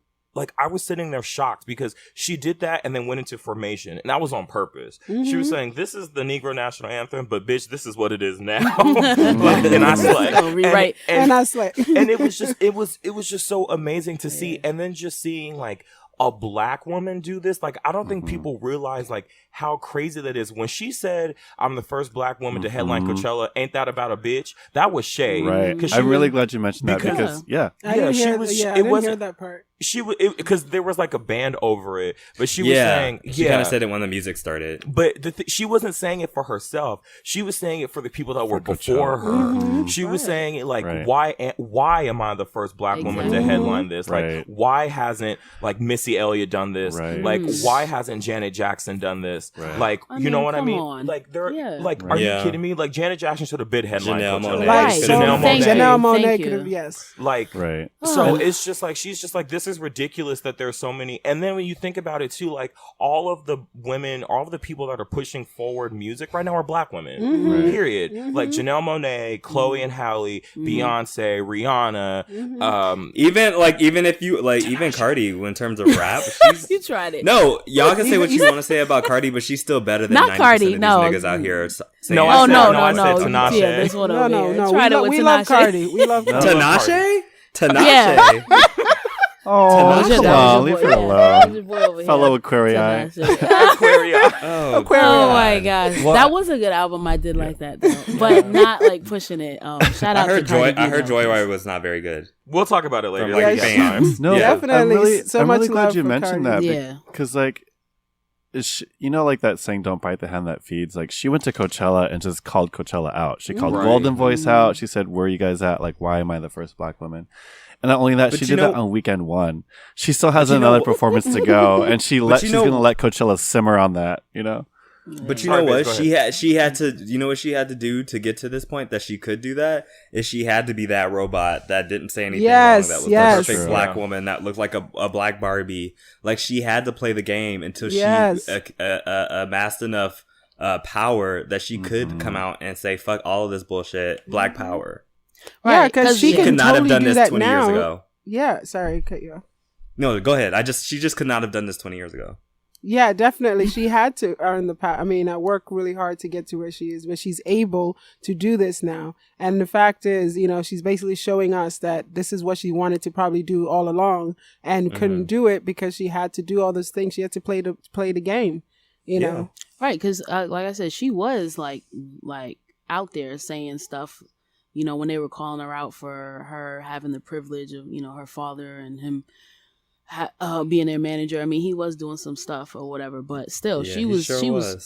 was sitting there shocked because she did that and then went into formation, and that was on purpose. She was saying, this is the Negro national anthem, but bitch, this is what it is now. And I slay. And I slay. And it was just so amazing to see. And then just seeing like a black woman do this, like, I don't think people realize like how crazy that is. When she said, I'm the first black woman to headline Coachella, ain't that about a bitch? That was shade. Right. I'm really glad you mentioned that because I didn't hear that part. She was, because there was like a band over it, but she was saying, she kind of said it when the music started. But she wasn't saying it for herself. She was saying it for the people that were before her. She was saying it like, why am I the first black woman to headline this? Like, why hasn't like Missy Elliott done this? Like, why hasn't Janet Jackson done this? Like, you know what I mean? On. Like, like, are you kidding me? Like, Janet Jackson should have been headline. Janelle Monáe could have, yes. Like, so it's just like, she's just like, this is ridiculous that there's so many. And then when you think about it too, like, all of the women, all of the people that are pushing forward music right now are black women. Period. Like Janelle Monáe, Chloe and Halle, Beyonce, Rihanna, even if you like, even Cardi, in terms of rap, you tried it. No, y'all can say what you want to say about Cardi, but she's still better than 90% of these niggas out here saying. I said Tinashe. Yeah, this one over no. We love Cardi. We love Tinashe. Yeah. Oh, come on, leave her alone. Fellow Aquarii. Oh my gosh, that was a good album. I did like that though, but not like pushing it. Shout out to Cardi B. I heard Joyride was not very good. We'll talk about it later. Like fans. No, definitely. I'm really glad you mentioned that. Yeah, because like, like that saying, "Don't bite the hand that feeds." Like, she went to Coachella and just called Coachella out. She called Golden Voice out. She said, "Where are you guys at? Like, why am I the first black woman?" And not only that, she did that on weekend one. She still has another performance to go, and she's going to let Coachella simmer on that, you know? But you know what? She had to, you know what she had to do to get to this point that she could do that? Is she had to be that robot that didn't say anything wrong, that was the perfect black woman that looked like a black Barbie. Like, she had to play the game until she amassed enough power that she could come out and say, fuck all of this bullshit, black power. Yeah, because she could not have done this 20 years ago. Yeah, sorry, cut you off. No, go ahead. She just could not have done this 20 years ago. Yeah, definitely. She had to earn the power. I mean, I work really hard to get to where she is, but she's able to do this now. And the fact is, she's basically showing us that this is what she wanted to probably do all along and couldn't do it because she had to do all those things. She had to play the game, you know? Right, because like I said, she was like out there saying stuff. When they were calling her out for her having the privilege of, her father and him being their manager. I mean, he was doing some stuff or whatever, but still, she was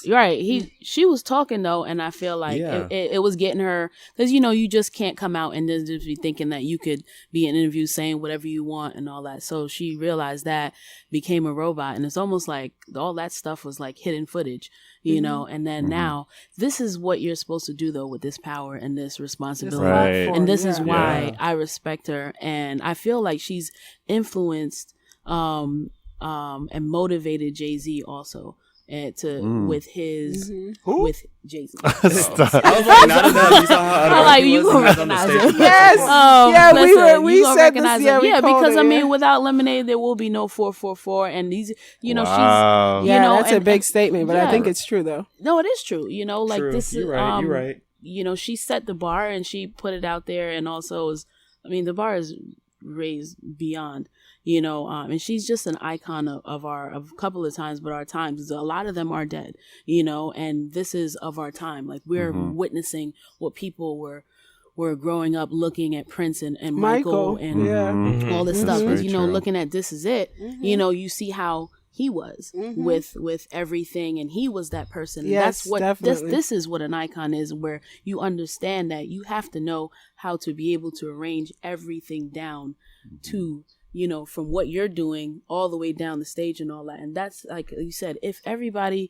right. She was talking though, and I feel like it was getting her, because you just can't come out and just be thinking that you could be in an interview saying whatever you want and all that. So she realized that, became a robot, and it's almost like all that stuff was like hidden footage, and then now this is what you're supposed to do though with this power and this responsibility, and this is why I respect her, and I feel like she's influenced and motivated Jay-Z also. With his with Jay-Z. I was like, not enough. You saw how like you gonna recognize him. Yes. We said this. Yeah, because I mean, without Lemonade, there will be no 444. And these, she's, that's a big statement, but I think it's true though. No, it is true. Like true. this is, you're right. She set the bar and she put it out there, and also the bar is raised beyond. And she's just an icon of a couple of times, but our times, a lot of them are dead, and this is of our time. Like we're witnessing what people were growing up looking at Prince and Michael and all this stuff. Because, looking at This Is It, you see how he was with everything, and he was that person. Yes, that's what definitely. this is what an icon is, where you understand that you have to know how to be able to arrange everything down to from what you're doing all the way down the stage and all that. And that's, like you said, if everybody,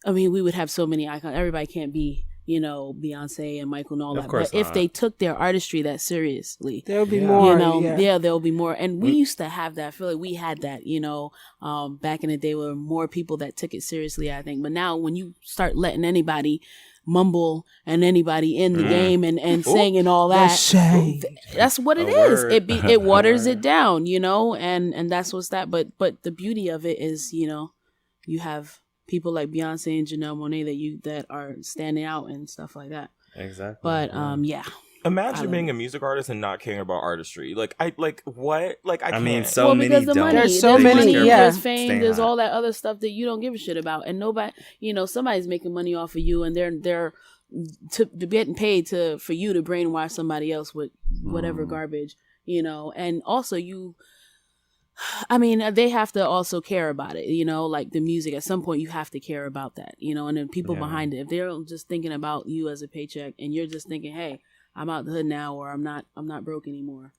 we would have so many icons. Everybody can't be, Beyonce and Michael and all that. But if they took their artistry that seriously, there'll be more. There'll be more. And we used to have that. I feel like we had that, back in the day, where more people that took it seriously, I think. But now when you start letting anybody mumble and anybody in the game and sing and all that, that's what it is. It waters it down, and that's what's that. But the beauty of it is, you have people like Beyonce and Janelle Monáe that are standing out and stuff like that. Exactly. But Imagine being a music artist and not caring about artistry. I can't. So many because the don't. money, There's so many, there's fame, Staying there's hot. all that other stuff that you don't give a shit about, and nobody, somebody's making money off of you, and they're getting paid for you to brainwash somebody else with whatever garbage, and also they have to also care about it, like the music. At some point, you have to care about that, and then people behind it. If they're just thinking about you as a paycheck, and you're just thinking, hey, I'm out the hood now, or I'm not broke anymore,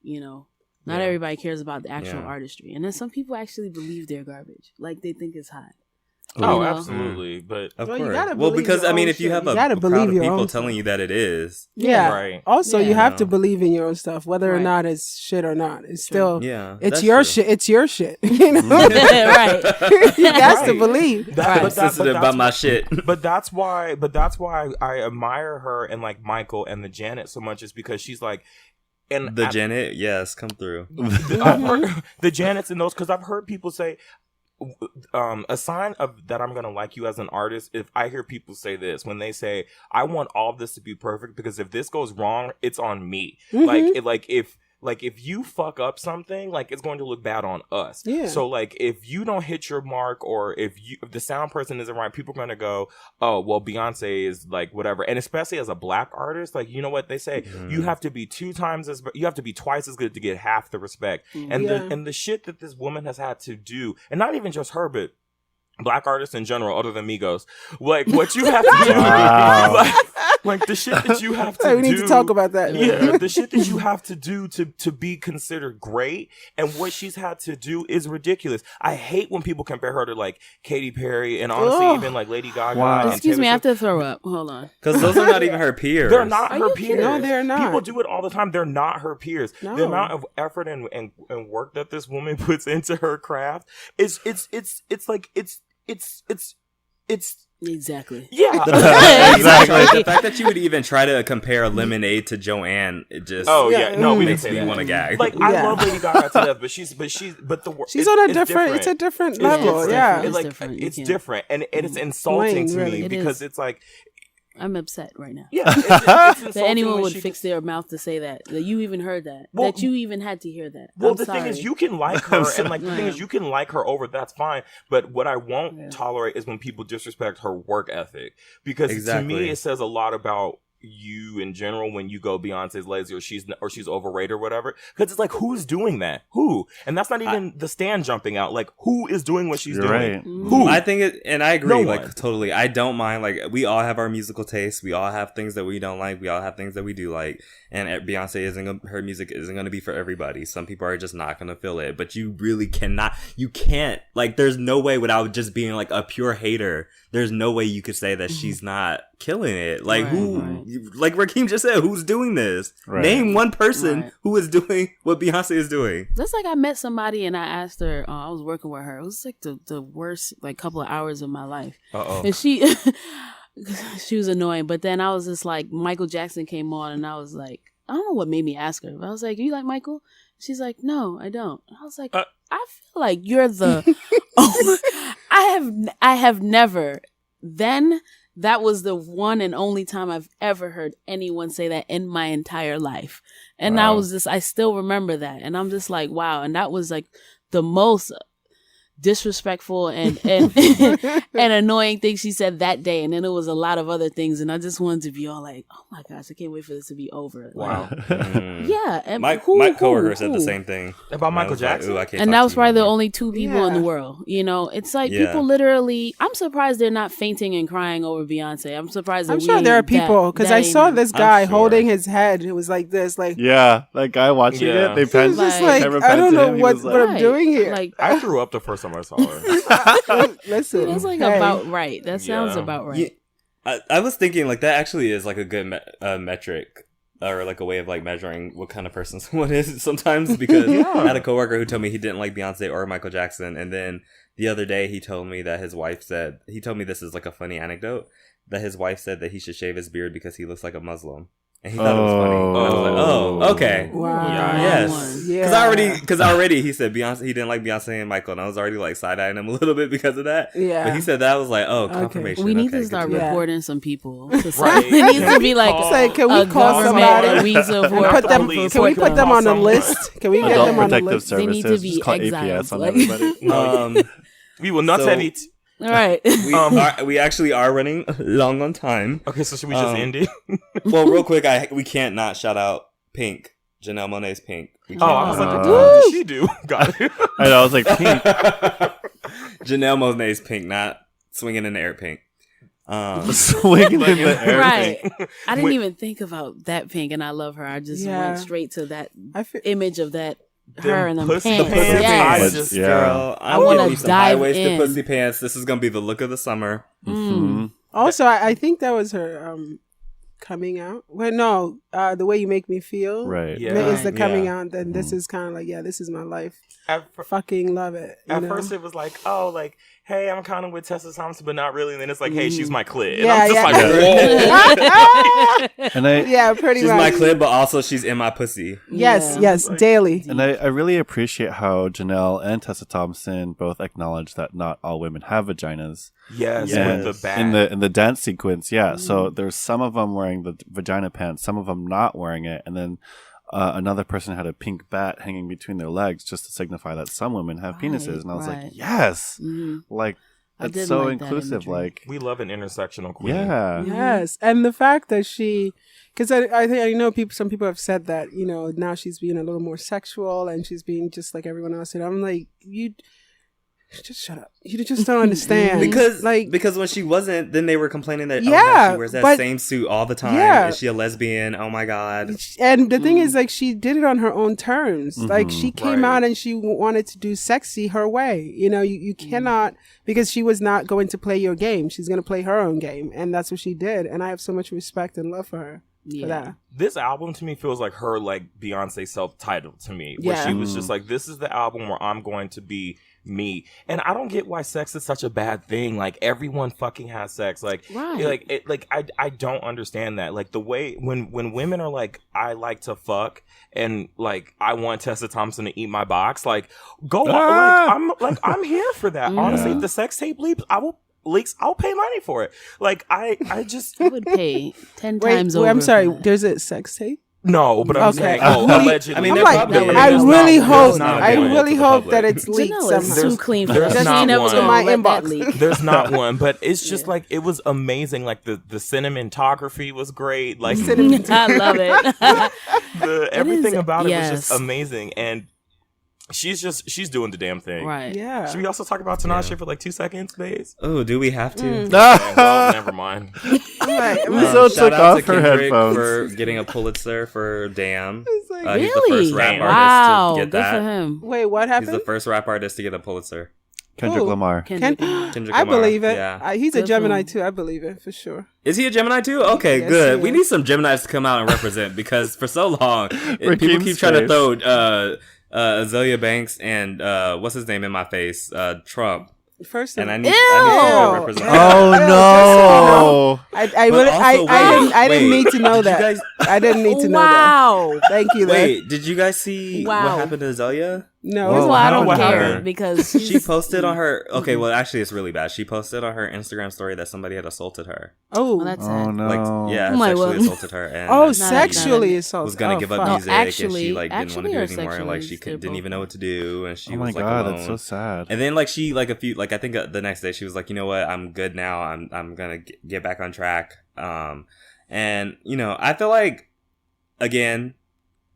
Not everybody cares about the actual artistry, and then some people actually believe they're garbage, like they think it's hot. Absolutely, but Of Well, course. you gotta Well, believe because your own if you shit. have You a gotta crowd believe of your people own telling you that it is, Yeah. Right. Also, Yeah. you have to believe in your own stuff, whether or Right. not it's shit or not. It's still, yeah, it's that's your true. shit. It's your shit. Right. You got to Right. believe. I'm sensitive about my shit. But that's why I admire her and like Michael and the Janet so much, is because she's like, and The Janet, yes, come through. I've heard the Janets and those, because I've heard people say, a sign of that I'm gonna like you as an artist, if I hear people say this, when they say, I want all of this to be perfect, because if this goes wrong, it's on me. If you fuck up something, like, it's going to look bad on us. Yeah. So like, if you don't hit your mark, or if the sound person isn't right, people are going to go, oh, well, Beyonce is like whatever. And especially as a black artist, like, you know what they say, you have to be you have to be twice as good to get half the respect. And the shit that this woman has had to do, and not even just her, but black artists in general, other than Migos, like, what you have to do, like the shit that you have to do. We need to talk about that. Yeah, the shit that you have to do to be considered great, and what she's had to do is ridiculous. I hate when people compare her to like Katy Perry, and honestly even like Lady Gaga. Wow. And Excuse Taylor me, I have Swift. to throw up. Hold on. Because those are not even her peers. They're not Are her you peers. kidding? No, they're not. People do it all the time. They're not her peers. No. The amount of effort and work that this woman puts into her craft is Exactly. yeah. Exactly. The fact that you would even try to compare Lemonade to Joanne, it just Oh yeah, no, we didn't makes say me that. want to gag. Like, Yeah. I love Lady Gaga to death, but she's She's on a different. It's a different level. It's Yeah. different. It's Like, different. You it's can't- different, and it's insulting to really. me, It because is. it's like, I'm upset right now. yeah, it's That insulting anyone when would she fix their mouth to say that. That you even heard that. Well, that you even had to hear that. Well, I'm the sorry. thing is, you can like her, and like the thing is, you can like her over. That's fine. But what I won't tolerate is when people disrespect her work ethic, because to Exactly. me, it says a lot about you in general when you go Beyonce's lazy, or she's overrated or whatever. Because it's like, who's doing that? Who? And that's not even the stand jumping out. Like, who is doing what she's You're doing? right. Who? I think it, and I agree, No like, one. totally. I don't mind, like, we all have our musical tastes. We all have things that we don't like. We all have things that we do like. And Beyonce her music isn't going to be for everybody. Some people are just not going to feel it. But you really you can't, like, there's no way, without just being like a pure hater, there's no way you could say that she's not killing it. Like, Right, who, right. like Rakeem just said, who's doing this? Right. Name one person Right. who is doing what Beyonce is doing. That's like I met somebody and I asked her. I was working with her. It was like the worst like couple of hours of my life. And she she was annoying. But then I was just like, Michael Jackson came on, and I was like, I don't know what made me ask her. But I was like, "Do you like Michael?" She's like, "No, I don't." I was like, I feel like you're the. I have never. Then that was the one and only time I've ever heard anyone say that in my entire life, and Wow. I still remember that, and I'm just like, wow, and that was like the most disrespectful and and annoying thing she said that day, and then it was a lot of other things, and I just wanted to be all like, oh my gosh, I can't wait for this to be over. Wow. Yeah, and My coworker said the same thing About Michael Jackson? and that was probably the only two people in the world. You know, it's like people literally. I'm surprised they're not fainting and crying over Beyonce. I'm surprised. I'm sure there are people because I saw this guy sure. holding his head. It was like this, like Yeah, that guy watching Yeah. it, they He was panned. just Like- like, camera I panned don't to know him, he what was what I'm Right. doing here. Like I threw up the first time I saw her. Listen, that's like hey. about right. That sounds Yeah. about right. I was thinking like that actually is like a good metric or like a way of like measuring what kind of person someone is sometimes, because I had a coworker who told me he didn't like Beyonce or Michael Jackson, and then the other day he told me that his wife said, he told me this is like a funny anecdote, that his wife said that he should shave his beard because he looks like a Muslim. And he thought it was funny. And I was like, oh, okay. Wow. Yeah. Yes. Yeah. Because already he said Beyonce, he didn't like Beyonce and Michael, and I was already like side-eyeing him a little bit because of that. Yeah. But he said that, I was like, oh, Okay. confirmation. We need Okay, to start good to know. reporting some people. Right. It needs to be like It's like, can we a call government somebody? and we support Put them, Police. can we put them on the Someone. list? Can we get Adult them on the Protective list? They need Services, to be just call exiled, APS on like- everybody. We will not So- have it. All right. We actually are running long on time. Okay, so should we just end it? Well, real quick, we can't not shout out Pink, Janelle Monáe's Pink. We Oh, can't I was like, not. what the hell did she do? Got it. I know, I was like, pink. Janelle Monáe's Pink, not swinging in the air Pink. Swinging in the air. Right. I didn't Wait. even think about that Pink, and I love her. I just Yeah. went straight to that I feel, image of that Them her and them pussy pants. pants. Yes. I just- Yeah. Girl, I I wanna want to some dive high-waisted in. pussy pants. This is gonna be the look of the summer. Mhm. also, I think that was her coming out. Well, no, the way you make me feel. Right. Yeah. Is the coming Yeah. out. Then this is kind of like, yeah, this is my life. At Fucking love it. you At know? first, it was like, oh, like, hey, I'm kind of with Tessa Thompson, but not really. And then it's like, hey, she's my clit. And Yeah, I'm just yeah. like, whoa. And I yeah, pretty She's much. my clip, but also she's in my pussy. Yes, Yeah. yes, daily. and I really appreciate how Janelle and Tessa Thompson both acknowledge that not all women have vaginas. Yes, Yes. with the back. In the dance sequence, yeah. So there's some of them wearing the vagina pants, some of them not wearing it, and then another person had a pink bat hanging between their legs just to signify that some women have penises. And I was right. like, yes, Mhm. like I that's did so like that inclusive. imagery. Like, we love an intersectional queen. yeah, Yes, and the fact that because I think I know some people have said that now she's being a little more sexual and she's being just like everyone else, and I'm like, you just shut up. You just don't understand Because like when she wasn't, then they were complaining that Yeah, she wears that but- same suit all the time. Yeah. Is she a lesbian? Oh my god. and the thing is, like, she did it on her own terms. Like, she came Right. out and she wanted to do sexy her way. You cannot, because she was not going to play your game. She's going to play her own game. And that's what she did. And I have so much respect and love for her for that. This album to me feels like her, like, Beyonce self-titled to me. Where Yeah. she was just like, this is the album where I'm going to be me. And I don't get why sex is such a bad thing. Like, everyone fucking has sex. Like, Right. I don't understand that. Like, the way when women are like, I like to fuck and like I want Tessa Thompson to eat my box, like, go on. I'm here for that. Honestly, if the sex tape leaks, I'll pay money for it. Like, I just I would pay 10 Wait, times wait, over. I'm sorry. for that. There's a sex tape? no, but I'm Okay. saying, Really? allegedly. I mean, I'm there like, probably is. I There's really not- hope, there's not I one really to the hope public. that it's leaked Janelle is somehow. too clean for There's that. not She never one. gonna My let that inbox. leak. There's not one, but it's just like, it was amazing. Like, the cinematography was great. Like, I love it. everything about it was yes. just amazing. And she's doing the damn thing. Right. Yeah. Should we also talk about Tinashe for like 2 seconds, babes? Oh, do we have to? Okay, well, never mind. So Shout took out off to her Kendrick headphones. for getting a Pulitzer for Damn. like, He's the Really? first rap Damn. artist Wow. to get Good that. for him. Wait, what He's happened? the first rap artist to get a Pulitzer. Kendrick Who? Lamar. Kendrick Lamar. Kendrick I Lamar. believe it. Yeah. He's a Good Gemini film. too. I believe it for sure. Is he a Gemini too? Okay, Yes, good. he We is. need some Geminis to come out and represent because for so long people Rakeem's keep trying to face. throw Azealia Banks and what's his name in my face, Trump. First, And I of need all, someone to represent. Oh no! I But also, I didn't wait, need to know did you that. guys- I didn't need to know that. Wow. Thank you. Wait, did you guys see Wow. what happened to Azalea? No, Whoa, That's why I don't what care happened? because She posted on her. Okay, well, actually, it's really bad. She posted on her Instagram story that somebody had assaulted her. Oh, Well, that's Oh sad. no! Like, yeah, Oh my sexually word. assaulted her. And oh, Not sexually assault. was gonna give up fuck. music, No, and actually- she like didn't want to actually do or it anymore, and like she sexually, didn't even know what to do, and she Oh my was like god, alone. that's so sad. And then like she like a few like I think the next day she was like, you know what, I'm good now. I'm gonna get back on track. And you know, I feel like again,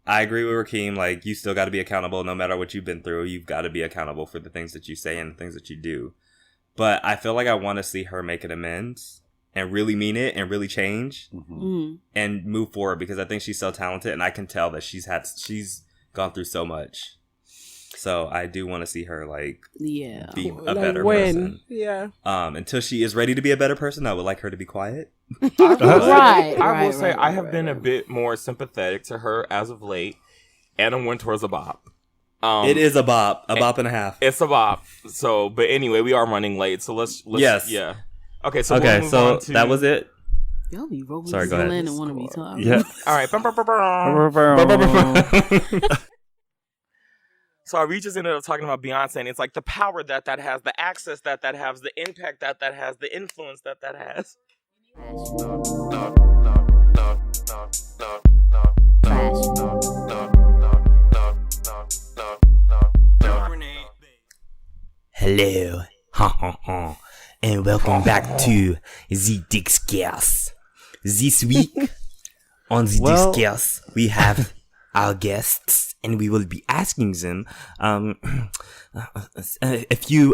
I agree with Rakeem. Like, you still got to be accountable no matter what you've been through. You've got to be accountable for the things that you say and the things that you do. But I feel like I want to see her make an amends and really mean it and really change and move forward because I think she's so talented and I can tell that she's gone through so much. So I do want to see her like be a Like better when? person. Yeah. Until she is ready to be a better person, I would like her to be quiet. Right. I will say I have been a bit more sympathetic to her as of late, and I'm went towards a bop. It is a bop and a half. It's a bop. So, but anyway, we are running late, so let's Yes. yeah. Okay, so Okay, we'll move so on to, that was it. Y'all be rolling Sorry, go ahead. in and want to be talking. Yeah. All right. So we just ended up talking about Beyonce, and it's like the power that has, the access that has, the impact that has, the influence that has. Hello, and welcome back to the Dixcast. This week on the Dixcast, we have our guests, and we will be asking them a few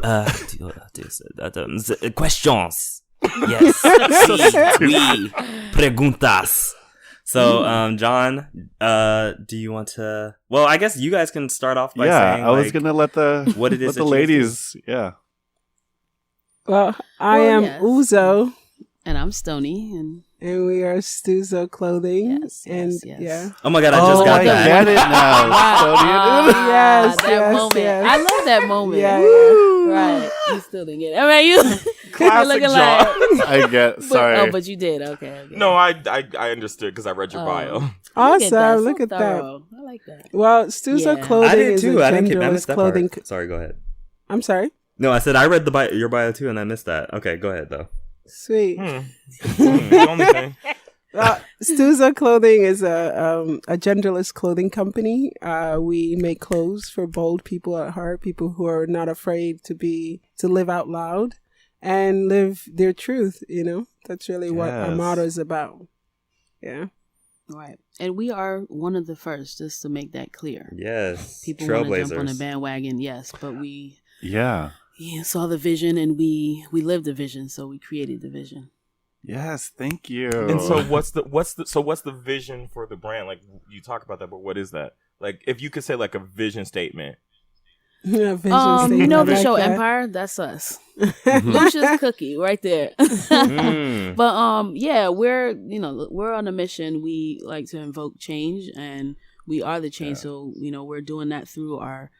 questions. Yes, oui, preguntas. So, John, do you want to? Well, I guess you guys can start off by saying, I was gonna let the what it is let the that you ladies. Yeah. Well, I Well, am yes. Uzo, And I'm Stony, and and we are Stuzo Clothing. Yes, and yes. yeah. Oh my god, I just got I that. get it now. Yes, that yes, moment. yes. I love that moment. Yeah, Right. You still didn't get it. I mean, you're Classic looking John. like. I get. But, Sorry. but you did. Okay. No, I understood because I read your bio. Awesome. Look Look at at that. that. I like that. Well, Stuzo Yeah. Clothing I did is too. a I didn't. I genderless missed that clothing. part. Sorry, go ahead. I'm sorry. No, I said I read your bio too, and I missed that. Okay, go ahead though. Sweet. The only thing. Stuzo Clothing is a genderless clothing company. We make clothes for bold people at heart, people who are not afraid to live out loud and live their truth. You know, that's really what our Yes. motto is about. Yeah. Right. And we are one of the first, just to make that clear. Yes, People want to jump on the trailblazers. bandwagon, yes, but we Yeah. saw the vision and we lived the vision, so we created the vision. Yes. Thank you. And so what's the vision for the brand? Like, you talk about that, but what is that? Like, if you could say like a vision statement. Yeah, vision You statement, know I the like show that. Empire? That's us. Lucia's Cookie, right there. Mm. But yeah, we're on a mission. We like to invoke change, and we are the change. So we're doing that through our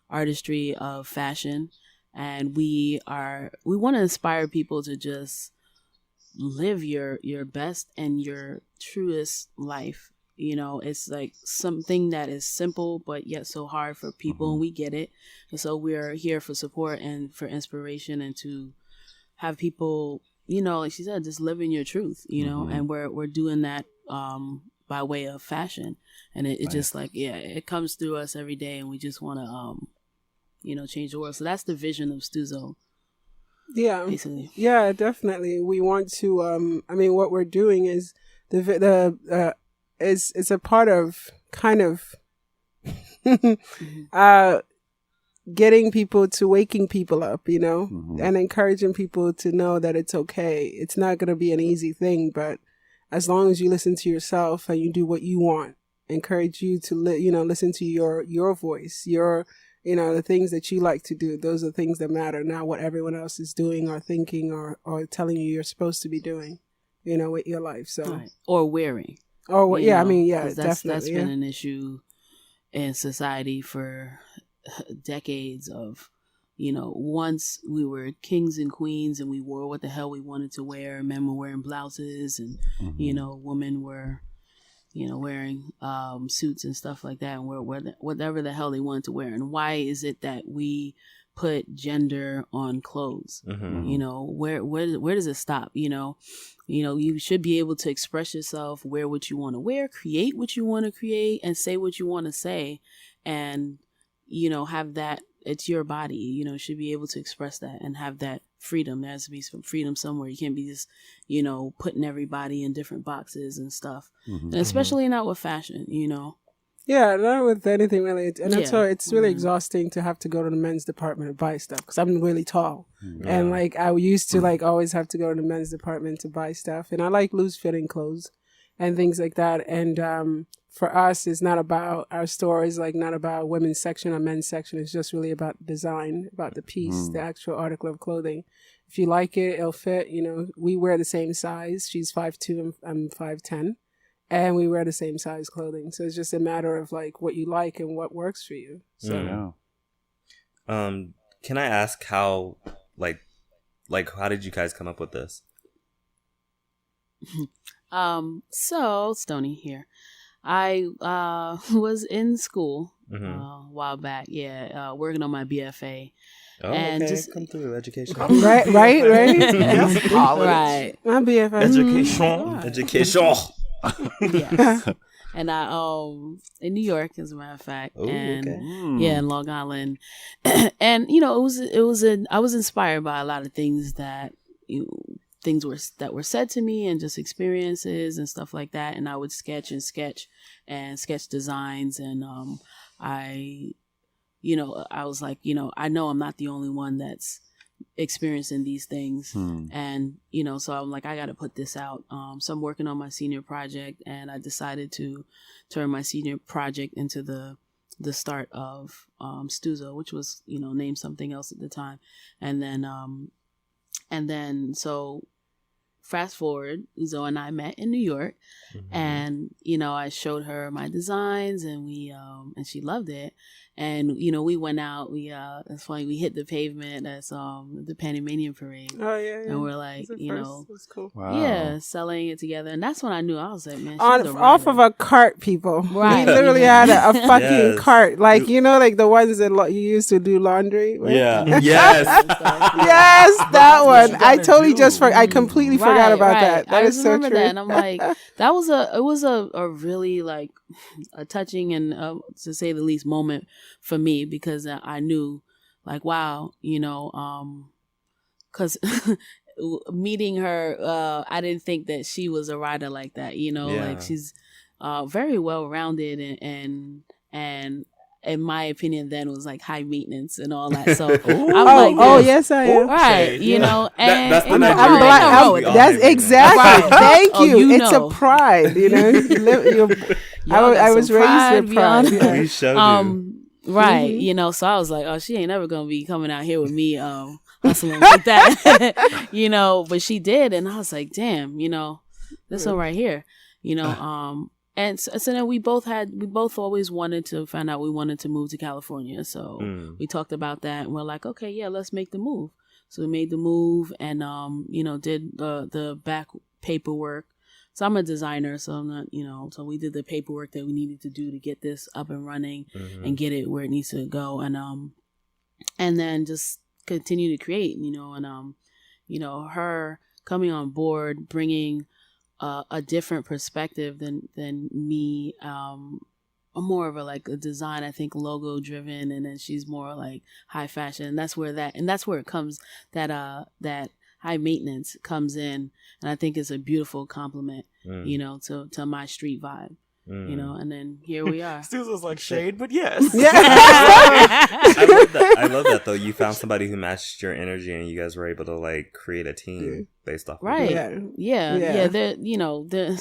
artistry of fashion, and we want to inspire people to just live your best and your truest life. It's like something that is simple but yet so hard for people, and we get it. And so we're here for support and for inspiration, and to have people, like she said, just live in your truth, and we're doing that by way of fashion. And it just like, it comes through us every day, and we just want to, change the world. So that's the vision of Stuzo. Yeah. Basically. Yeah, definitely. We want to, what we're doing is it's a part of kind of getting people to waking people up, and encouraging people to know that it's okay. It's not going to be an easy thing, but as long as you listen to yourself and you do what you want, encourage you to listen to your voice, your You know, the things that you like to do, those are things that matter, not what everyone else is doing or thinking or telling you you're supposed to be doing, you know, with your life. So right. Or wearing. Or yeah, know, I mean, yeah, that's definitely. Been an issue in society for decades of, you know, once we were kings and queens and we wore what the hell we wanted to wear. Men were wearing blouses and, you know, women were, you know, wearing suits and stuff like that and wear whatever the hell they wanted to wear. And why is it that we put gender on clothes? You know, where does it stop? You know, you should be able to express yourself, wear what you want to wear, create what you want to create, and say what you want to say, and, you know, have that. It's your body, you know, should be able to express that and have that freedom. There has to be some freedom somewhere. You can't be just, you know, putting everybody in different boxes and stuff. And especially not with fashion, you know. Yeah, not with anything really. And that's why it's really exhausting to have to go to the men's department to buy stuff because I'm really tall. And like I used to like always have to go to the men's department to buy stuff. And I like loose fitting clothes and things like that. And for us, it's not about, our store is like not about women's section or men's section. It's just really about design, about the piece, the actual article of clothing. If you like it, it'll fit. You know, we wear the same size. She's 5'2", and I'm 5'10". And we wear the same size clothing. So it's just a matter of like what you like and what works for you. So can I ask how, like how did you guys come up with this? So Stoney here. I was in school a while back, working on my BFA. Oh, and okay. just Come through education. right. Yes, college. Right. My BFF. Education. Yes. And I in New York, as a matter of fact. Ooh, and okay. in Long Island. And you know, I was inspired by a lot of things that that were said to me and just experiences and stuff like that. And I would sketch designs. And I was like, you know, I know I'm not the only one that's experiencing these things. And, you know, so I'm like, I got to put this out. So I'm working on my senior project, and I decided to turn my senior project into the start of Stuzo, which was, you know, named something else at the time. And then so fast forward, Uzo and I met in New York, and, you know, I showed her my designs, and we and she loved it. And, you know, we went out, it's funny, we hit the pavement as the Panamanian parade. Oh, yeah. And we're like, you know, that's cool. Wow. yeah, selling it together. And that's when I knew, I was like, man, Off of a cart, people. Right. We literally had a fucking Yes. cart. Like, you know, like the ones that you used to do laundry with? Yeah. Yes. Yes, that one. I totally I completely forgot about that. That I is so remember true. that, and I'm like, it was a really like a touching and to say the least moment for me, because I knew, like, wow, you know, because meeting her, I didn't think that she was a writer like that, you know, like she's very well rounded and in my opinion then was like high maintenance and all that. So I'm like, yes, I am. right, you know, and that's the and Nigerian I'm black. thing. We all That's hate exactly. Thank Oh, you. you It's know. a pride, you know. I was raised with pride. Yeah. We showed you. Right, you know, so I was like, oh, she ain't never gonna be coming out here with me hustling like that. You know, but she did, and I was like, damn, you know, this one right here, you know. And so then we both always wanted to find out, we wanted to move to California. So we talked about that, and we're like, okay, yeah, let's make the move. So we made the move, and you know, did the back paperwork. So I'm a designer, so I'm not, you know, so we did the paperwork that we needed to do to get this up and running and get it where it needs to go. And then just continue to create, you know, and you know, her coming on board, bringing a different perspective than me. I'm more of a design, I think, logo driven, and then she's more like high fashion. And that's where it comes, that high maintenance comes in, and I think it's a beautiful compliment, you know, to my street vibe. You know, and then here we are. Stuzo's like shade, but yes. Yeah. I love that though. You found somebody who matched your energy, and you guys were able to like create a team based off. Right. Of Yeah. There, you know, there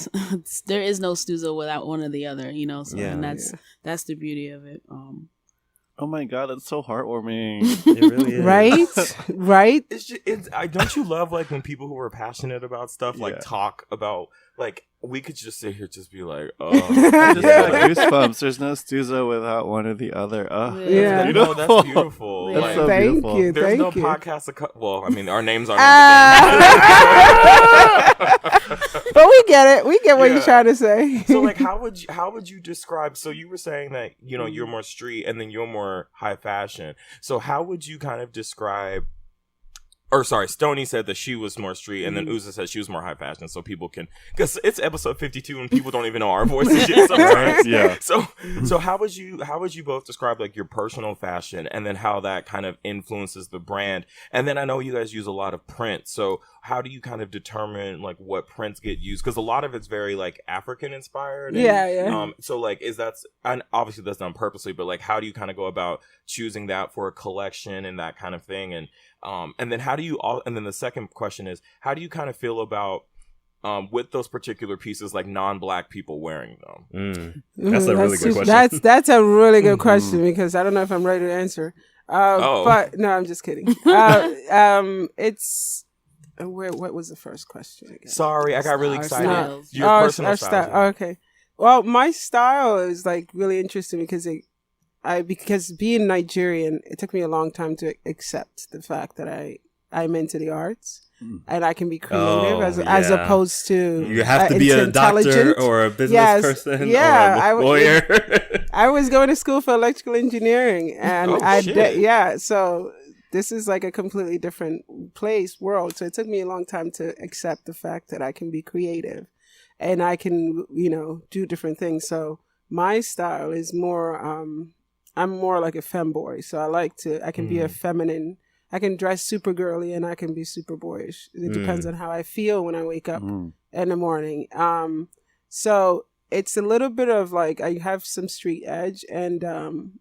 is no Stuzo without one or the other. You know, so and that's the beauty of it. Oh my god, that's so heartwarming. It really is. Right. Don't you love like when people who are passionate about stuff like Yeah. talk about like we could just sit here just be like, I oh, just got goosebumps. There's no Stuzo without one or the other. Oh, Yeah. you know, that's beautiful. Yeah. That's so Thank beautiful. you. There's no Thank you. podcast. Well, I mean, our names aren't. But we get it. We get what Yeah. you're trying to say. So, like, how would you describe? So, you were saying that you're more street, and then you're more high fashion. So, how would you kind of describe? Or sorry, Stoney said that she was more street, and then Uza said she was more high fashion. So people can, because it's episode 52, and people don't even know our voices yet sometimes. Yeah. So how would you both describe like your personal fashion, and then how that kind of influences the brand? And then I know you guys use a lot of print. So how do you kind of determine like what prints get used? Because a lot of it's very like African inspired. And, Yeah. So like, and obviously that's done purposely, but like, how do you kind of go about choosing that for a collection and that kind of thing? And then and then the second question is, how do you kind of feel about with those particular pieces, like non-black people wearing them? That's a really good question. That's a really good question, because I don't know if I'm ready to answer. But no, I'm just kidding. It's what was the first question again? Sorry, I got really Our excited. styles. Your personal our style. style. Okay. Well, my style is like really interesting because because being Nigerian, it took me a long time to accept the fact that I'm into the arts and I can be creative as opposed to you have to be a doctor or a business person or a lawyer. I was going to school for electrical engineering, and so this is like a completely different world. So it took me a long time to accept the fact that I can be creative and I can, do different things. So my style is more, I'm more like a femboy. So I can be a feminine. I can dress super girly and I can be super boyish. It depends on how I feel when I wake up in the morning. So it's a little bit of like, I have some street edge, and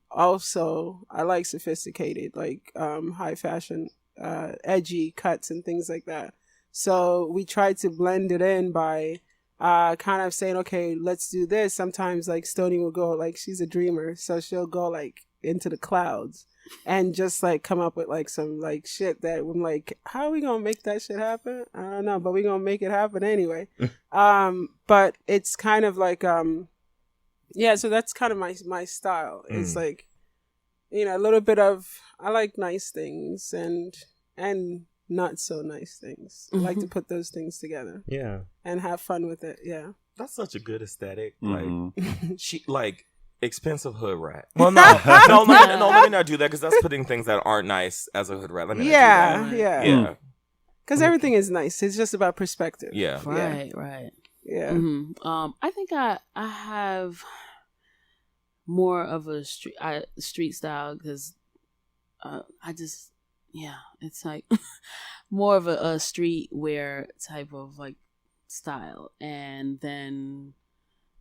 also I like sophisticated, like high fashion, edgy cuts and things like that. So we try to blend it in by kind of saying, okay, let's do this. Sometimes like Stoney will go, like, she's a dreamer, so she'll go like into the clouds and just like come up with like some like shit that I'm like, how are we gonna make that shit happen? I don't know, but we're gonna make it happen anyway. But it's kind of like so that's kind of my style. It's like, a little bit of, I like nice things and not so nice things. I like to put those things together. Yeah. And have fun with it. Yeah. That's such a good aesthetic. Mm-hmm. Like she like expensive hood rat. Well, no, let me not do that, because that's putting things that aren't nice as a hood rat. Let me not do that. Yeah. Because everything is nice. It's just about perspective. Yeah. Right. Yeah. Mm-hmm. I think I have more of a street style, because it's like more of a streetwear type of like style, and then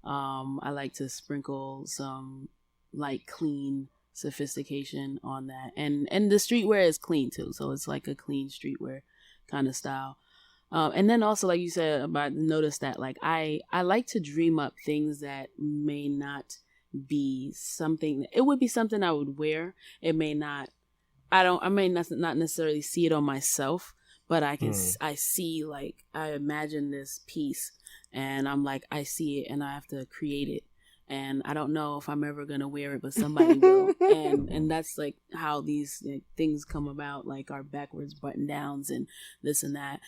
I like to sprinkle some like clean sophistication on that, and the streetwear is clean too, so it's like a clean streetwear kind of style. And then also, like you said, I noticed that like I like to dream up things that may not be something. It would be something I would wear. It may not. I may not necessarily see it on myself, but I can. I see, like, I imagine this piece, and I'm like, I see it, and I have to create it, and I don't know if I'm ever gonna wear it, but somebody will, and that's like how these things come about, like our backwards button downs and this and that,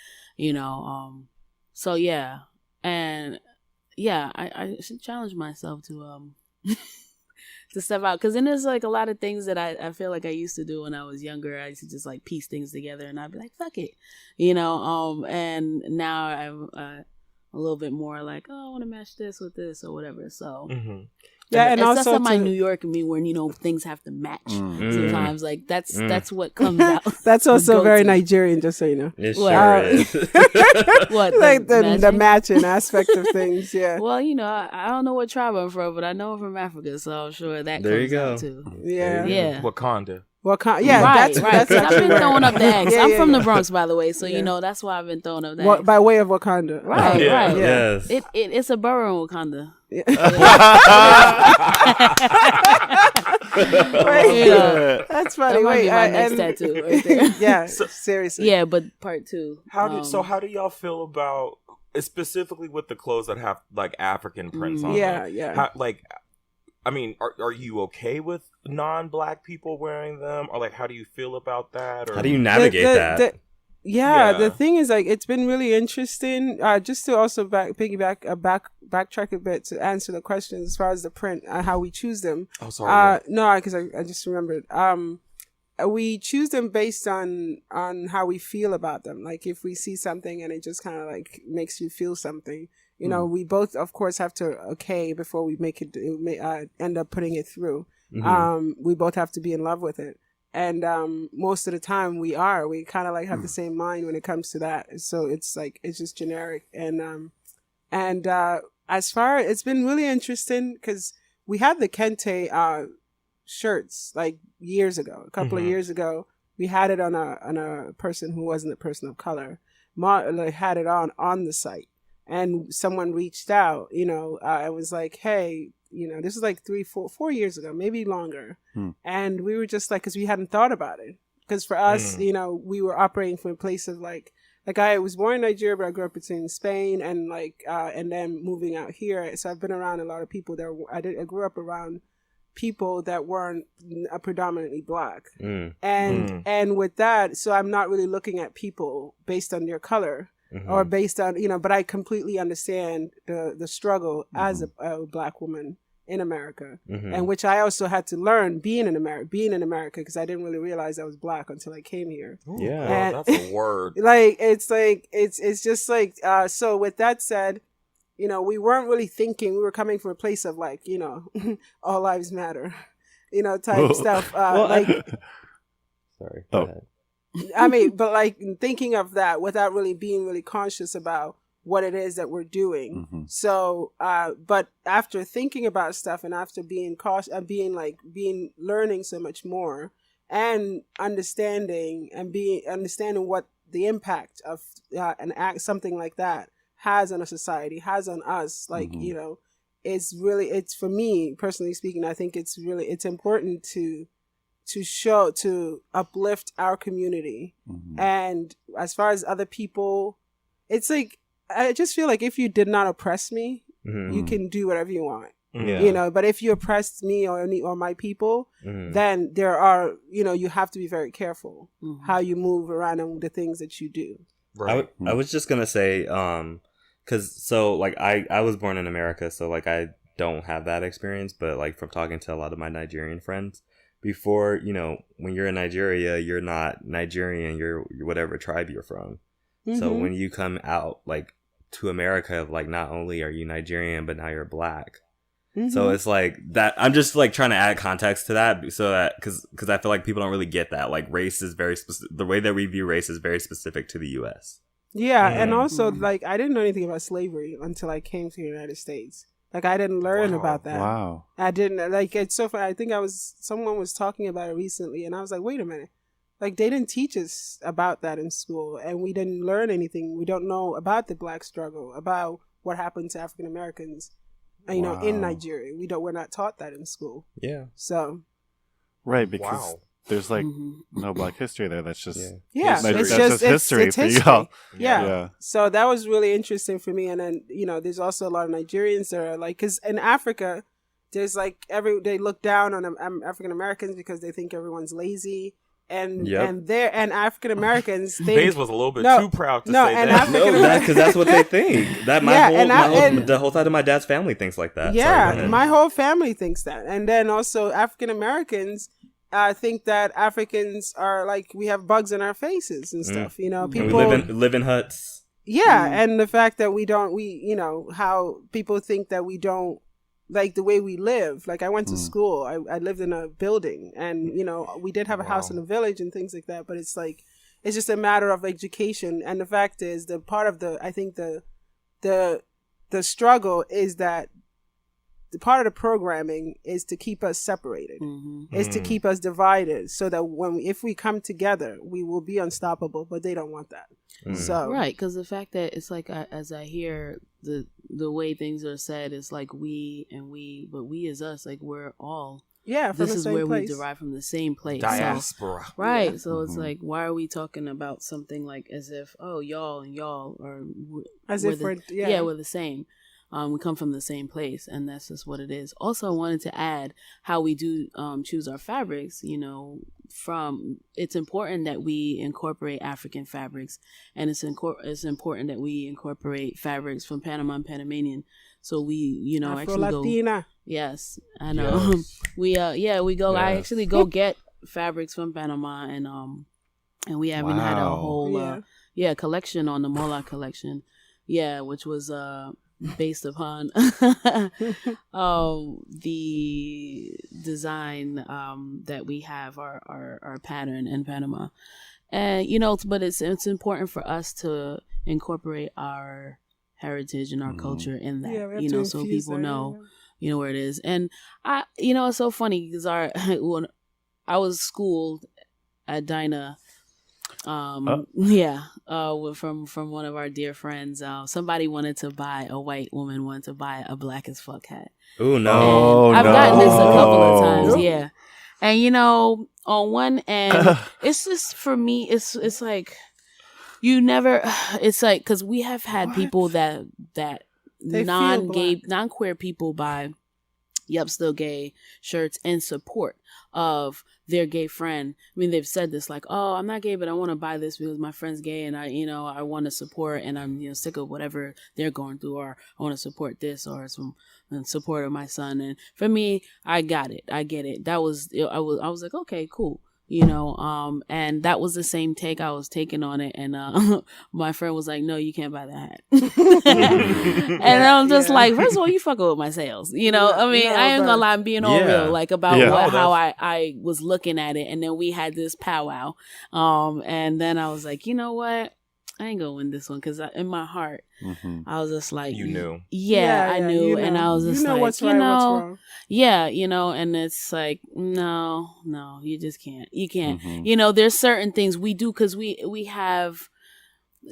So yeah, and yeah, I should challenge myself to to step out, because then there's like a lot of things that I feel like I used to do when I was younger. I used to just like piece things together, and I'd be like, fuck it, and now I'm a little bit more like, oh, I want to match this with this or whatever. So and also also my New York and me, where things have to match sometimes. Like that's what comes out. That's also very Nigerian, just so you know. It sure is. What, like the matching aspect of things. Yeah. Well, I don't know what tribe I'm from, but I know I'm from Africa, so I'm sure that there comes you go. out too. Yeah. Wakanda. Yeah, right. That's I've been throwing up the X. I'm from the yeah. Bronx, by the way, so that's why I've been throwing up the X. By way of Wakanda. Right. Yes. It's a borough in Wakanda. That's funny. That might be my next and tattoo right there. yeah, seriously. Yeah, but part 2. How do y'all feel about specifically with the clothes that have like African prints on them? Yeah. I mean, are you okay with non-black people wearing them, or like how do you feel about that? Or how do you navigate that? The thing is, like, it's been really interesting. Just to also backtrack a bit to answer the question as far as the print, how we choose them. Oh, sorry. No, because I just remembered. We choose them based on how we feel about them. Like, if we see something and it just kind of like makes you feel something, you know, we both, of course, have to before we make it end up putting it through. Mm-hmm. We both have to be in love with it. And most of the time we kind of like have the same mind when it comes to that. So it's like, it's just generic. And as far, it's been really interesting because we had the Kente shirts like years ago, a couple of years ago. We had it on a person who wasn't a person of color. Had it on the site. And someone reached out, you know, and was like, hey, you know, this is like 4 years ago, maybe longer. And we were just like, because we hadn't thought about it. Because for us, you know, we were operating from a place of like I was born in Nigeria, but I grew up between Spain and and then moving out here. So I've been around a lot of people that I grew up around people that weren't predominantly black. And with that, so I'm not really looking at people based on their color. Or based on, you know, but I completely understand the struggle as a black woman in America, and which I also had to learn being in America, because I didn't really realize I was black until I came here. Yeah, that's a word. It's just like, so with that said, you know, we weren't really thinking, we were coming from a place of like, you know, all lives matter, you know, type stuff. Sorry. Go ahead. I mean, but like thinking of that without really being really conscious about what it is that we're doing. So, but after thinking about stuff and after being cautious, learning so much more and understanding what the impact of an act, something like that has on a society, has on us, like, you know, it's for me personally speaking, I think it's important to uplift our community. And as far as other people, it's like, I just feel like if you did not oppress me, you can do whatever you want. You know, but if you oppressed me or my people, then there are, you know, you have to be very careful how you move around and the things that you do. Right. I was just gonna say, I was born in America, so like I don't have that experience, but like from talking to a lot of my Nigerian friends, before, you know, when you're in Nigeria, you're not Nigerian, you're whatever tribe you're from. So when you come out like to America, like not only are you Nigerian, but now you're black. So it's like that. I'm just like trying to add context to that, so that because I feel like people don't really get that. Like race is very specific. The way that we view race is very specific to the U.S. Yeah, and also like I didn't know anything about slavery until I came to the United States. Like I didn't learn about that. Wow. I didn't, like, it's so funny. I think someone was talking about it recently, and I was like, wait a minute. Like they didn't teach us about that in school, and we didn't learn anything. We don't know about the black struggle, about what happened to African Americans, you know, in Nigeria. We're not taught that in school. Yeah. So. Right, because there's like no black history there. That's just it's just history for y'all. Yeah. So that was really interesting for me. And then, you know, there's also a lot of Nigerians that are like, because in Africa, there's like they look down on African Americans because they think everyone's lazy. And African Americans think Baze was a little bit too proud to say that. Because that's what they think. That the whole side of my dad's family thinks like that. Yeah, my whole family thinks that. And then also African Americans think that Africans are like, we have bugs in our faces and stuff. You know, people and we live in huts. Yeah, and the fact that you know, how people think that we don't like the way we live. Like I went to school, I lived in a building, and you know, we did have a house in a village and things like that, but it's like, it's just a matter of education. And the fact is, I think the struggle is that the part of the programming is to keep us separated, is to keep us divided, so that if we come together, we will be unstoppable. But they don't want that. So right, because the fact that it's like, as I hear the way things are said, it's like we as us, like we're all this is where we derive from the same place. Diaspora. So, right. So it's like, why are we talking about something like as if, oh, y'all and y'all are we're the same. We come from the same place, and that's just what it is. Also, I wanted to add how we do choose our fabrics. It's important that we incorporate African fabrics, and it's important that we incorporate fabrics from Panama and Panamanian. So we, Afro-Latina. Yes, I know. Yes. we go. Yes. I actually go get fabrics from Panama, and we haven't had a whole collection on the Mola collection. Yeah, which was based upon the design that we have our pattern in Panama, and but it's important for us to incorporate our heritage and our culture in that, so people know where it is. And I it's so funny because when I was schooled at Dinah, from one of our dear friends. A white woman wanted to buy a black as fuck hat. Oh no! And I've gotten this a couple of times, yeah. And on one end, it's just for me, it's like you never. It's like because we have had people that non-queer people buy still gay shirts in support of their gay friend. I mean, they've said this like, oh, I'm not gay, but I want to buy this because my friend's gay and I want to support, and I'm, sick of whatever they're going through, or I want to support this, or it's in support of my son. And for me, I got it. I get it. I was like, okay, cool. And that was the same take I was taking on it. And my friend was like, no, you can't buy that hat. And I'm just like, first of all, you fucking with my sales. I ain't gonna lie, I'm being all real, like about how I was looking at it. And then we had this powwow. And then I was like, you know what? I ain't gonna win this one because in my heart, I was just like, you knew, I knew, and I was just like, what's right, what's wrong. And it's like, no, you just can't, you can't, there's certain things we do because we have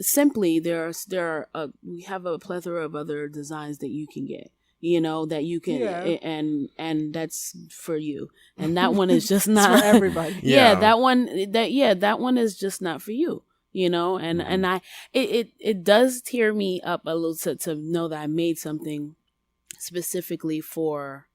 simply we have a plethora of other designs that you can get. That you can, and that's for you. And that one is just not for everybody. That one is just not for you. And it does tear me up a little to know that I made something specifically for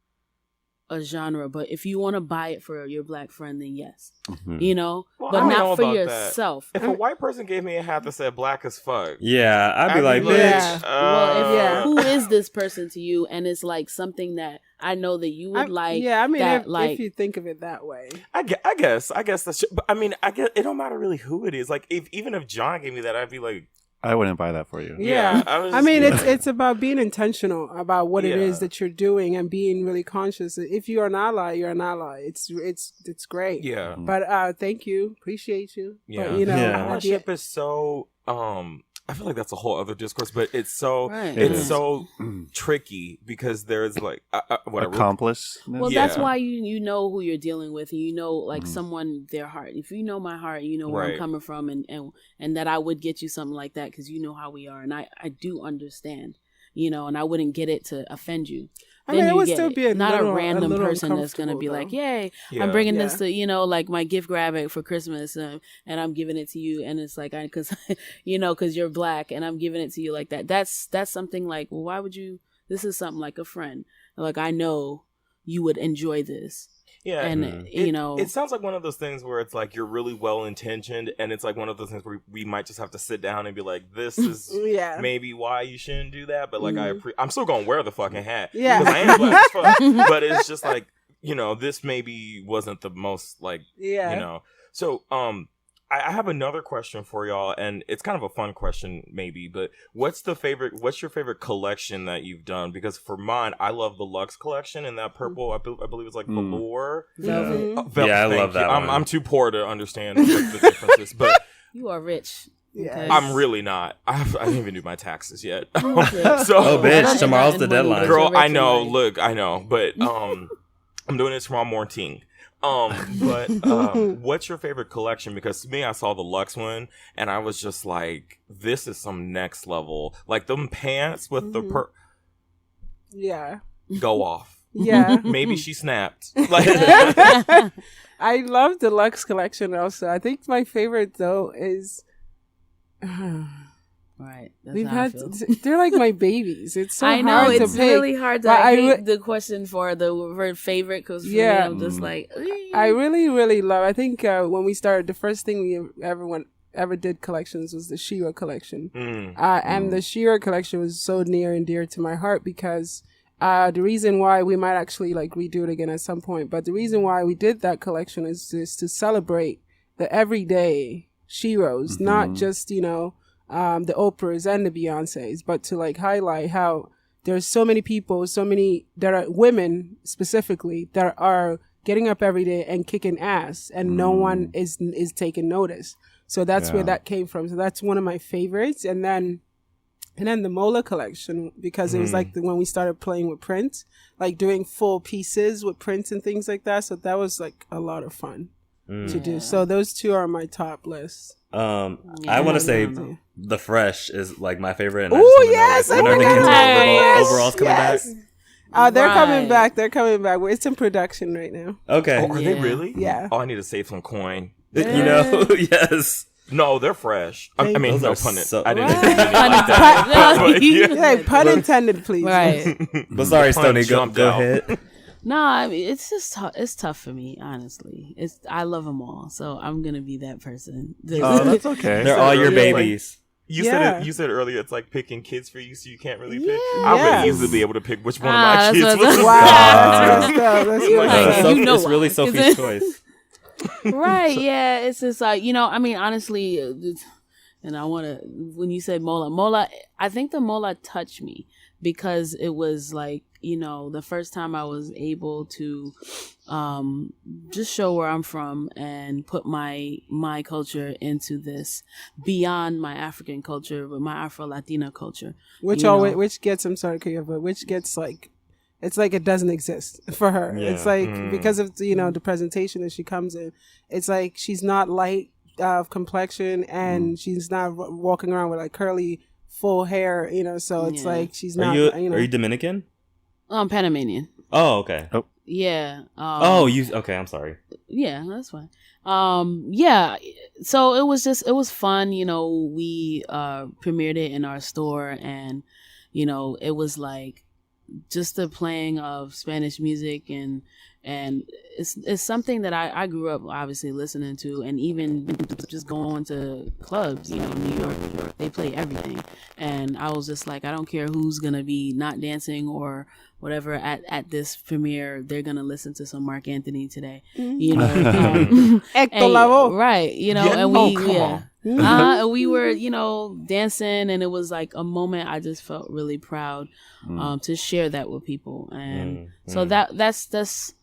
a genre. But if you want to buy it for your black friend, then yes, well, but not for yourself. That. If a white person gave me a hat that said black as fuck, I'd be like, bitch. Who is this person to you? And it's like something that I know that you would like. Yeah, I mean, that, if you think of it that way, I guess that's. But I mean, I guess it don't matter really who it is. Like, even if John gave me that, I'd be like, I wouldn't buy that for you. Yeah. It's about being intentional about what it is that you're doing and being really conscious. If you're an ally, you're an ally. It's great. Yeah. But thank you, appreciate you. Yeah. But, allyship is so. I feel like that's a whole other discourse, but it's so so tricky because there's like accomplice. Well, that's why you know who you're dealing with, and like someone their heart. If you know my heart, you know where I'm coming from, and that I would get you something like that because you know how we are, and I do understand, and I wouldn't get it to offend you. I mean, it would still be not a random person that's going to be like, yay, I'm bringing this to, like my gift grab it for Christmas and I'm giving it to you. And it's like, because you're black and I'm giving it to you like that. That's something like, well, why would you, this is something like a friend. Like, I know you would enjoy this. Yeah, and it sounds like one of those things where it's like you're really well intentioned, and it's like one of those things where we might just have to sit down and be like, "This is maybe why you shouldn't do that." But like, I'm still gonna wear the fucking hat, because I am black as fuck. But it's just like this maybe wasn't the most like So I have another question for y'all, and it's kind of a fun question, maybe. But what's your favorite collection that you've done? Because for mine, I love the Luxe collection, and that purple, I believe it's like velour. Velvet. I love that one. I'm too poor to understand the differences, but you are rich. Yes. I'm really not. I didn't even do my taxes yet. Okay. Bitch, tomorrow's the deadline. Girl, I know. Look, I know, but I'm doing it tomorrow morning. But what's your favorite collection? Because to me, I saw the Luxe one and I was just like, this is some next level. Like them pants with the go off. Yeah. Maybe she snapped. Like, I love the Lux collection also. I think my favorite though is Right. That's we've how I had feel. they're like my babies. It's so I know hard it's to pick. really hard to. But I hate the question for the word favorite because for me, I'm just like. I really, really love. I think when we started, the first thing we ever did collections was the She-Ra collection, and the She-Ra collection was so near and dear to my heart because the reason why we might actually like redo it again at some point, but the reason why we did that collection is just to celebrate the everyday She-Ras, not just the Oprahs and the Beyoncés, but to like highlight how there's so many people, so many that are women specifically that are getting up every day and kicking ass, and no one is taking notice. So that's where that came from. So that's one of my favorites. And then the Mola collection, because it was like when we started playing with print, like doing full pieces with prints and things like that. So that was like a lot of fun to do. So those two are my top list. I want to say the Fresh is like my favorite. Oh yes, I forgot overalls coming back. They're coming back. They're coming back. It's in production right now. Okay. are they really? Yeah. Oh, I need to save some coin. Yes. No, they're fresh. I mean, Those no are pun. so- I didn't mean it like that. But, yeah. Hey, pun intended, please. Right. But sorry, The pun Stoney, go jumped out. ahead. No, I mean it's just it's tough for me, honestly. I love them all, so I'm gonna be that person. Oh, that's okay. They're all your Yeah. babies. You said earlier it's like picking kids for you, so you can't really pick. Yeah. I would Yes. easily be able to pick which one of Ah, my that's kids what- was. Wow, that's messed up. That's You messed like- up. So you know it's really why. Sophie's choice. Right, yeah, it's just like, I mean, honestly, and I want to, when you said Mola, I think the Mola touched me because it was like, the first time I was able to just show where I'm from and put my culture into this beyond my African culture, but my Afro-Latina culture. Which gets, I'm sorry, Kuya, but which gets like, it's like it doesn't exist for her. Yeah. It's like because of the presentation that she comes in, it's like she's not light of complexion and she's not walking around with like curly full hair, so it's like she's not. Are you Dominican? Panamanian. Oh, okay. Oh. Yeah. Okay. I'm sorry. Yeah, that's fine. Yeah. So it was fun. We premiered it in our store, and it was like just the playing of Spanish music, and it's something that I grew up obviously listening to, and even just going to clubs, New York, they play everything, and I was just like, I don't care who's gonna be not dancing or whatever at this premiere, they're gonna listen to some Mark Anthony today, Hector Lavoe. right? And we were, dancing, and it was like a moment I just felt really proud to share that with people, and so that's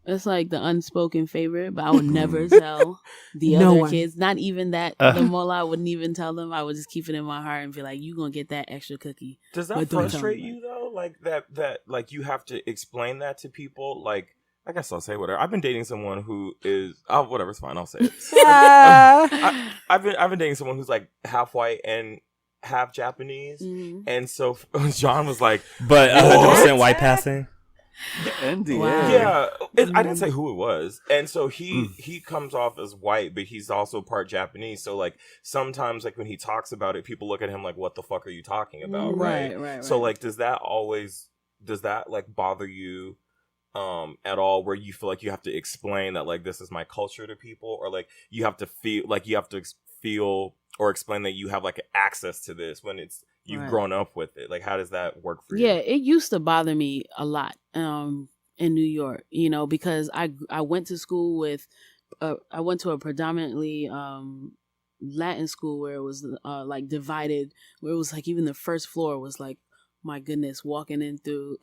it's like the unspoken favorite, but I would never tell the other kids. Not even that the Mola, I wouldn't even tell them. I would just keep it in my heart and be like, "You gonna get that extra cookie." Does that frustrate you though? Like that like you have to explain that to people. Like, I guess I'll say whatever. I've been dating someone who is whatever. It's fine. I'll say it. I've been dating someone who's like half white and half Japanese, and so John was like, but 100% white passing. NDA. Wow. Yeah, I didn't say who it was, and so he comes off as white, but he's also part Japanese. So like sometimes like when he talks about it, people look at him like, "What the fuck are you talking about?" Right. So like, does that like bother you at all? Where you feel like you have to explain that like this is my culture to people, or like you have to feel or explain that you have like access to this when it's you've grown up with it. Like, how does that work for you? Yeah, it used to bother me a lot in New York, because I went to school with I went to a predominantly Latin school where it was like divided, where it was like even the first floor was like, my goodness, walking in through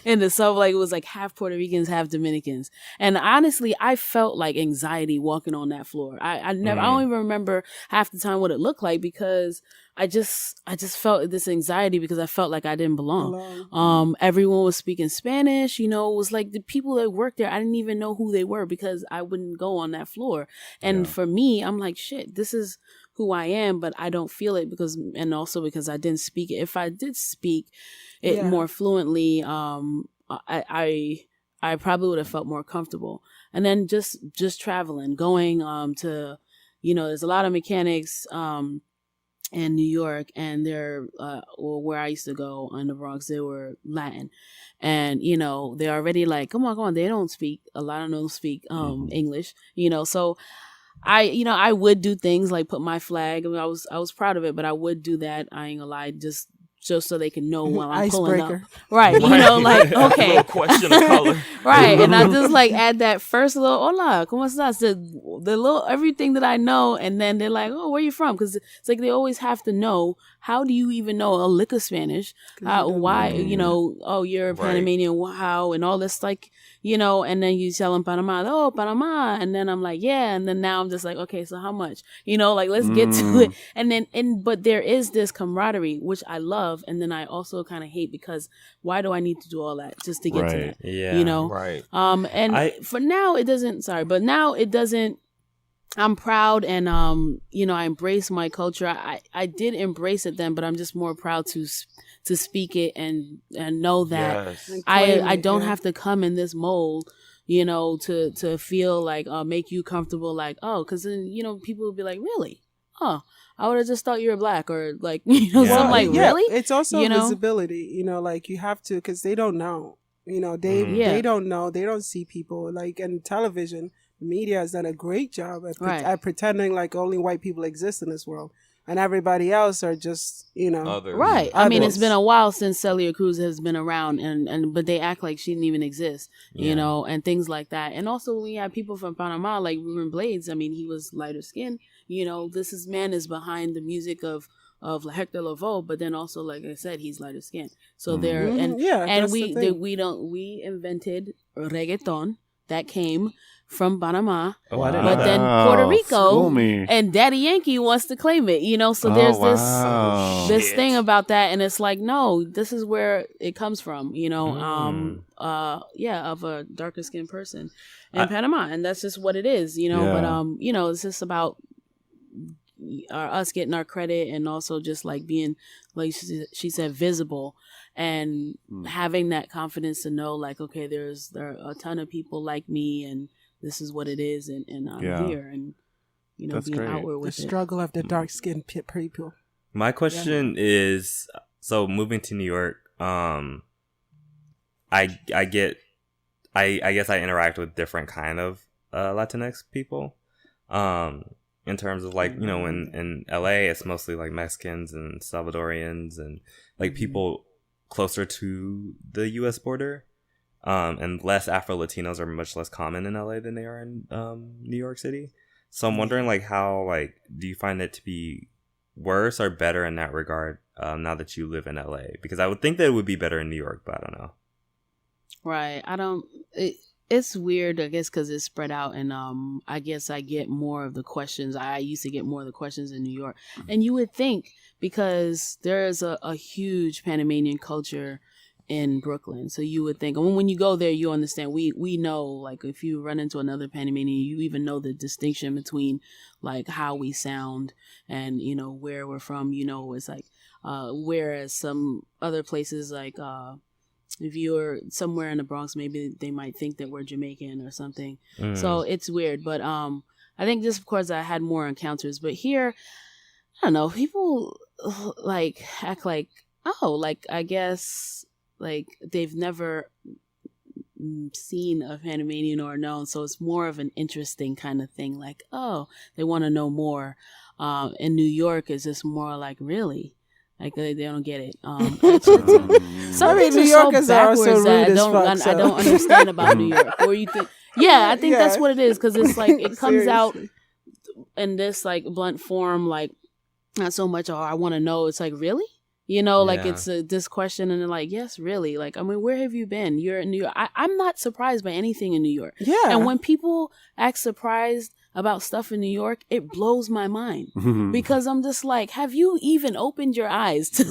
in the subway, like it was like half Puerto Ricans, half Dominicans. And honestly, I felt like anxiety walking on that floor. I don't even remember half the time what it looked like, because I just felt this anxiety because I felt like I didn't belong. Everyone was speaking Spanish, it was like the people that worked there, I didn't even know who they were because I wouldn't go on that floor. And for me, I'm like, shit, this is who I am, but I don't feel it and also because I didn't speak it. If I did speak it more fluently, I probably would have felt more comfortable. And then just traveling, going to, there's a lot of mechanics in New York, and they're where I used to go in the Bronx, they were Latin, and they're already like, come on, they don't speak, a lot of them don't speak English, so I would do things like put my flag. I mean, I was proud of it, but I would do that. I ain't gonna lie, just so they can know while I'm pulling up. Right. Like, okay. No question of color. Right. And I just like add that first little, hola, ¿cómo estás? The little, everything that I know. And then they're like, oh, where you from? Because it's like they always have to know, how do you even know a lick of Spanish? Why, oh, you're a Panamanian, how? And all this, like, and then you tell them Panama, oh, Panama. And then I'm like, yeah. And then now I'm just like, okay, so how much? Like, let's get to it. And then, but there is this camaraderie, which I love. And then I also kind of hate, because why do I need to do all that just to get to that? Yeah. Right. For now it doesn't, but now it doesn't, I'm proud, and I embrace my culture. I did embrace it then, but I'm just more proud to speak it and know that I don't have to come in this mold, to feel like make you comfortable, like, oh, because then people will be like, really? Oh, I would have just thought you were black, or like something like, really? It's also visibility, like you have to, because they don't know, they don't know, they don't see people, like in television. Media has done a great job at pretending like only white people exist in this world, and everybody else are just others. Right. I mean, it's been a while since Celia Cruz has been around, and but they act like she didn't even exist, and things like that. And also we have people from Panama like Ruben Blades. I mean, he was lighter skinned. This man is behind the music of Hector Lavoe, but then also, like I said, he's lighter skinned. So there, and we invented reggaeton that came from Panama, but then Puerto Rico and Daddy Yankee wants to claim it, so there's this thing about that, and it's like, no, this is where it comes from, of a darker skinned person in Panama, and that's just what it is, but it's just about us getting our credit, and also just like being, like she said, visible, and having that confidence to know, like, okay, there are a ton of people like me, and this is what it is, and I'm here, and That's being great. outward with the struggle of the dark skinned people. My question is, so moving to New York, I guess I interact with different kind of Latinx people. In terms of like, in LA, it's mostly like Mexicans and Salvadorians and like people closer to the U.S. border. And less Afro-Latinos are much less common in LA than they are in New York City. So I'm wondering, like, how, like, do you find it to be worse or better in that regard now that you live in LA? Because I would think that it would be better in New York, but I don't know. Right. It's weird, I guess, because it's spread out, and I guess I get more of the questions. I used to get more of the questions in New York. And you would think, because there's a huge Panamanian culture in Brooklyn, so you would think, when you go there, you understand. We know, like, if you run into another Panamanian, you even know the distinction between like how we sound and where we're from. It's like whereas some other places, like if you're somewhere in the Bronx, maybe they might think that we're Jamaican or something. So it's weird, but I think just because I had more encounters. But here, I don't know, people like act like, oh, like, I guess like they've never seen a Panamanian or known, so it's more of an interesting kind of thing, like, oh, they want to know more. In New York, it's just more like, really, like they don't get it. Some things New Yorkers are so rude that as fuck, I don't understand about New York. Or you think, I think that's what it is, because it's like it comes out in this like blunt form, like not so much, oh, I want to know. It's like, really? Like it's this question, and they're like, yes, really. Like, I mean, where have you been? You're in New York. I'm not surprised by anything in New York. Yeah. And when people act surprised about stuff in New York, it blows my mind, because I'm just like, have you even opened your eyes to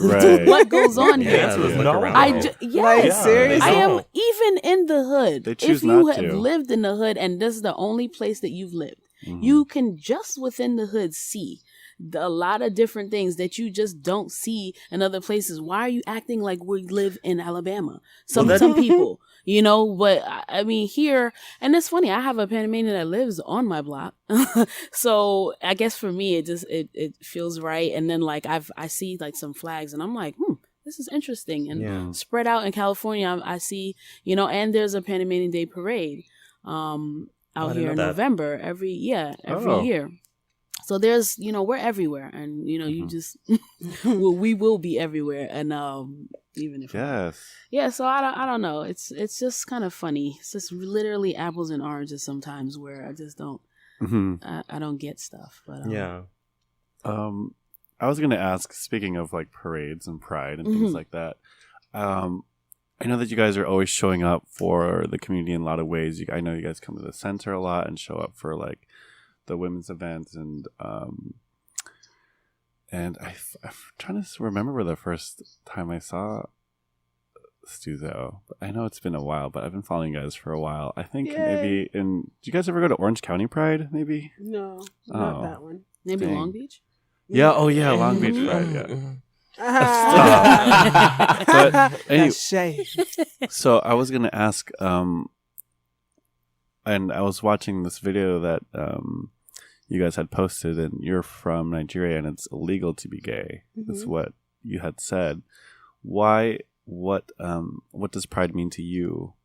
what goes on here? Seriously, I am even in the hood. If you have lived in the hood, and this is the only place that you've lived, you can just within the hood see a lot of different things that you just don't see in other places. Why are you acting like we live in Alabama? Some people, You know, but I mean here, and it's funny, I have a Panamanian that lives on my block. So I guess for me, it feels right. And then like I see like some flags and I'm like, this is interesting. And spread out in California, I see, you know, and there's a Panamanian Day parade out here in November every year. So there's, you know, we're everywhere, and you know, you just we will be everywhere, and even if so I don't know. It's just kind of funny. It's just literally apples and oranges sometimes where I just don't I don't get stuff. But I was gonna ask, speaking of like parades and pride and things like that. I know that you guys are always showing up for the community in a lot of ways. I know you guys come to the center a lot and show up for like the women's events, and I'm trying to remember the first time I saw Stuzo. I know it's been a while, but I've been following you guys for a while. I think maybe did you guys ever go to Orange County Pride? Maybe no, not that one. Maybe Long Beach. Yeah. Oh yeah, Long Beach Pride. Yeah. But anyway, shade. So I was gonna ask. And I was watching this video that you guys had posted, and you're from Nigeria, and it's illegal to be gay. That's what you had said. Why? What does pride mean to you?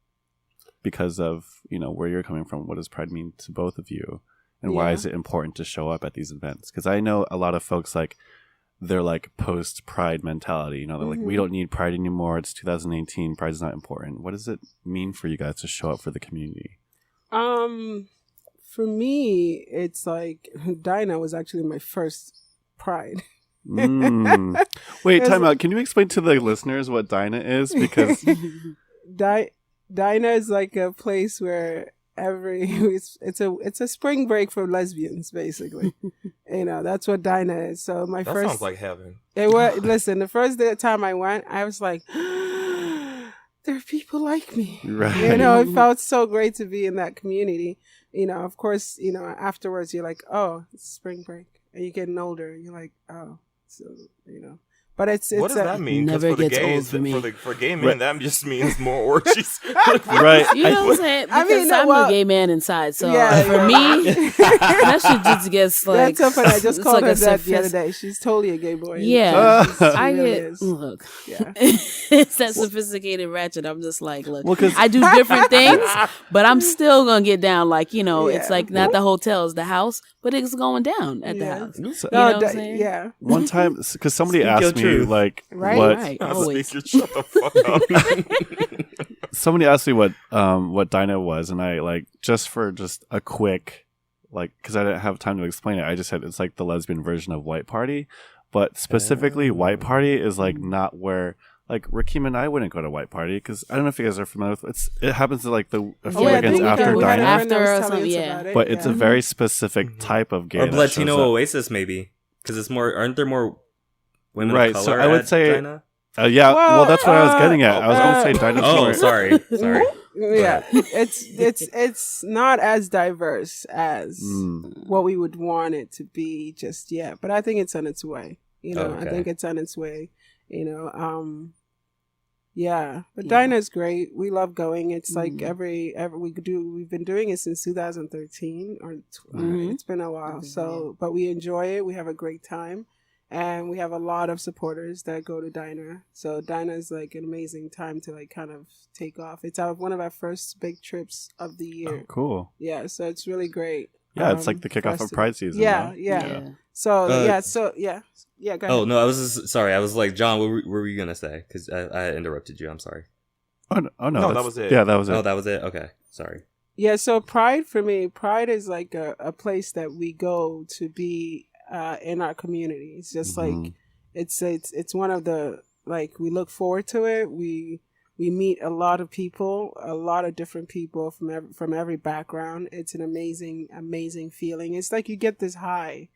Because of, you know, where you're coming from, what does pride mean to both of you? And why is it important to show up at these events? Because I know a lot of folks, like, they're like post-pride mentality. You know, they're like, we don't need pride anymore. It's 2018. Pride's not important. What does it mean for you guys to show up for the community? For me, it's like Dinah was actually my first pride. Wait, time out. Can you explain to the listeners what Dinah is? Because Dinah is like a place where it's a spring break for lesbians, basically. You know, that's what Dinah is. So that sounds like heaven. It was. Listen, the first time I went, I was like, there are people like me. Right. You know, it felt so great to be in that community. You know, of course, you know, afterwards you're like, oh, it's spring break. And you're getting older. And you're like, oh, so, you know. But it's what does that mean? Never for the gets gays, old for me. For gay men, that just means more orgies. Right. You know what I'm saying? Because I'm a gay man inside. So for me, that shit just gets like... That's something I just called her that the other day. She's totally a gay boy. Yeah. I get... Look. Yeah. It's that sophisticated ratchet. I'm just like, look, I do different things, but I'm still going to get down. Like, you know, it's like not the hotel, it's the house, but it's going down at the house. You know what I'm saying? Yeah. One time, because somebody asked me, like, what... Right, always. Shut the fuck up. Somebody asked me what Dinah was, and I, like, just a quick, like, because I didn't have time to explain it, I just said it's like the lesbian version of White Party, but specifically White Party is, like, not where... Like, Ejikeme and I wouldn't go to White Party, because I don't know if you guys are familiar with it happens to, like, a few weekends after Dinah. After or something, But it's a very specific type of gay. Or Latino Oasis, maybe. Because it's more... Aren't there more women of color so I would say... Dinah? Well, that's what I was getting at. I was going to say Dinah's more... sorry. Yeah, it's not as diverse as what we would want it to be just yet, but I think it's on its way. You know, I think it's on its way. You know, but Dinah's great. We love going. It's like every we've been doing it since 2013 or it's been a while. So, but we enjoy it. We have a great time. And we have a lot of supporters that go to Dinah. So Dinah is like an amazing time to like kind of take off. It's one of our first big trips of the year. Oh, cool. Yeah, so it's really great. Yeah, it's like the kickoff of Pride season. Yeah. So, go ahead. Oh, no, I was sorry. I was like, John, what were you going to say? Because I interrupted you. I'm sorry. Oh, no, that was it. Yeah, that was it. Oh, that was it? Okay, sorry. Yeah, so Pride, for me, Pride is like a place that we go to be in our community. It's just like it's one of the, like, we look forward to it. We meet a lot of people, a lot of different people from every background. It's an amazing feeling. It's like you get this high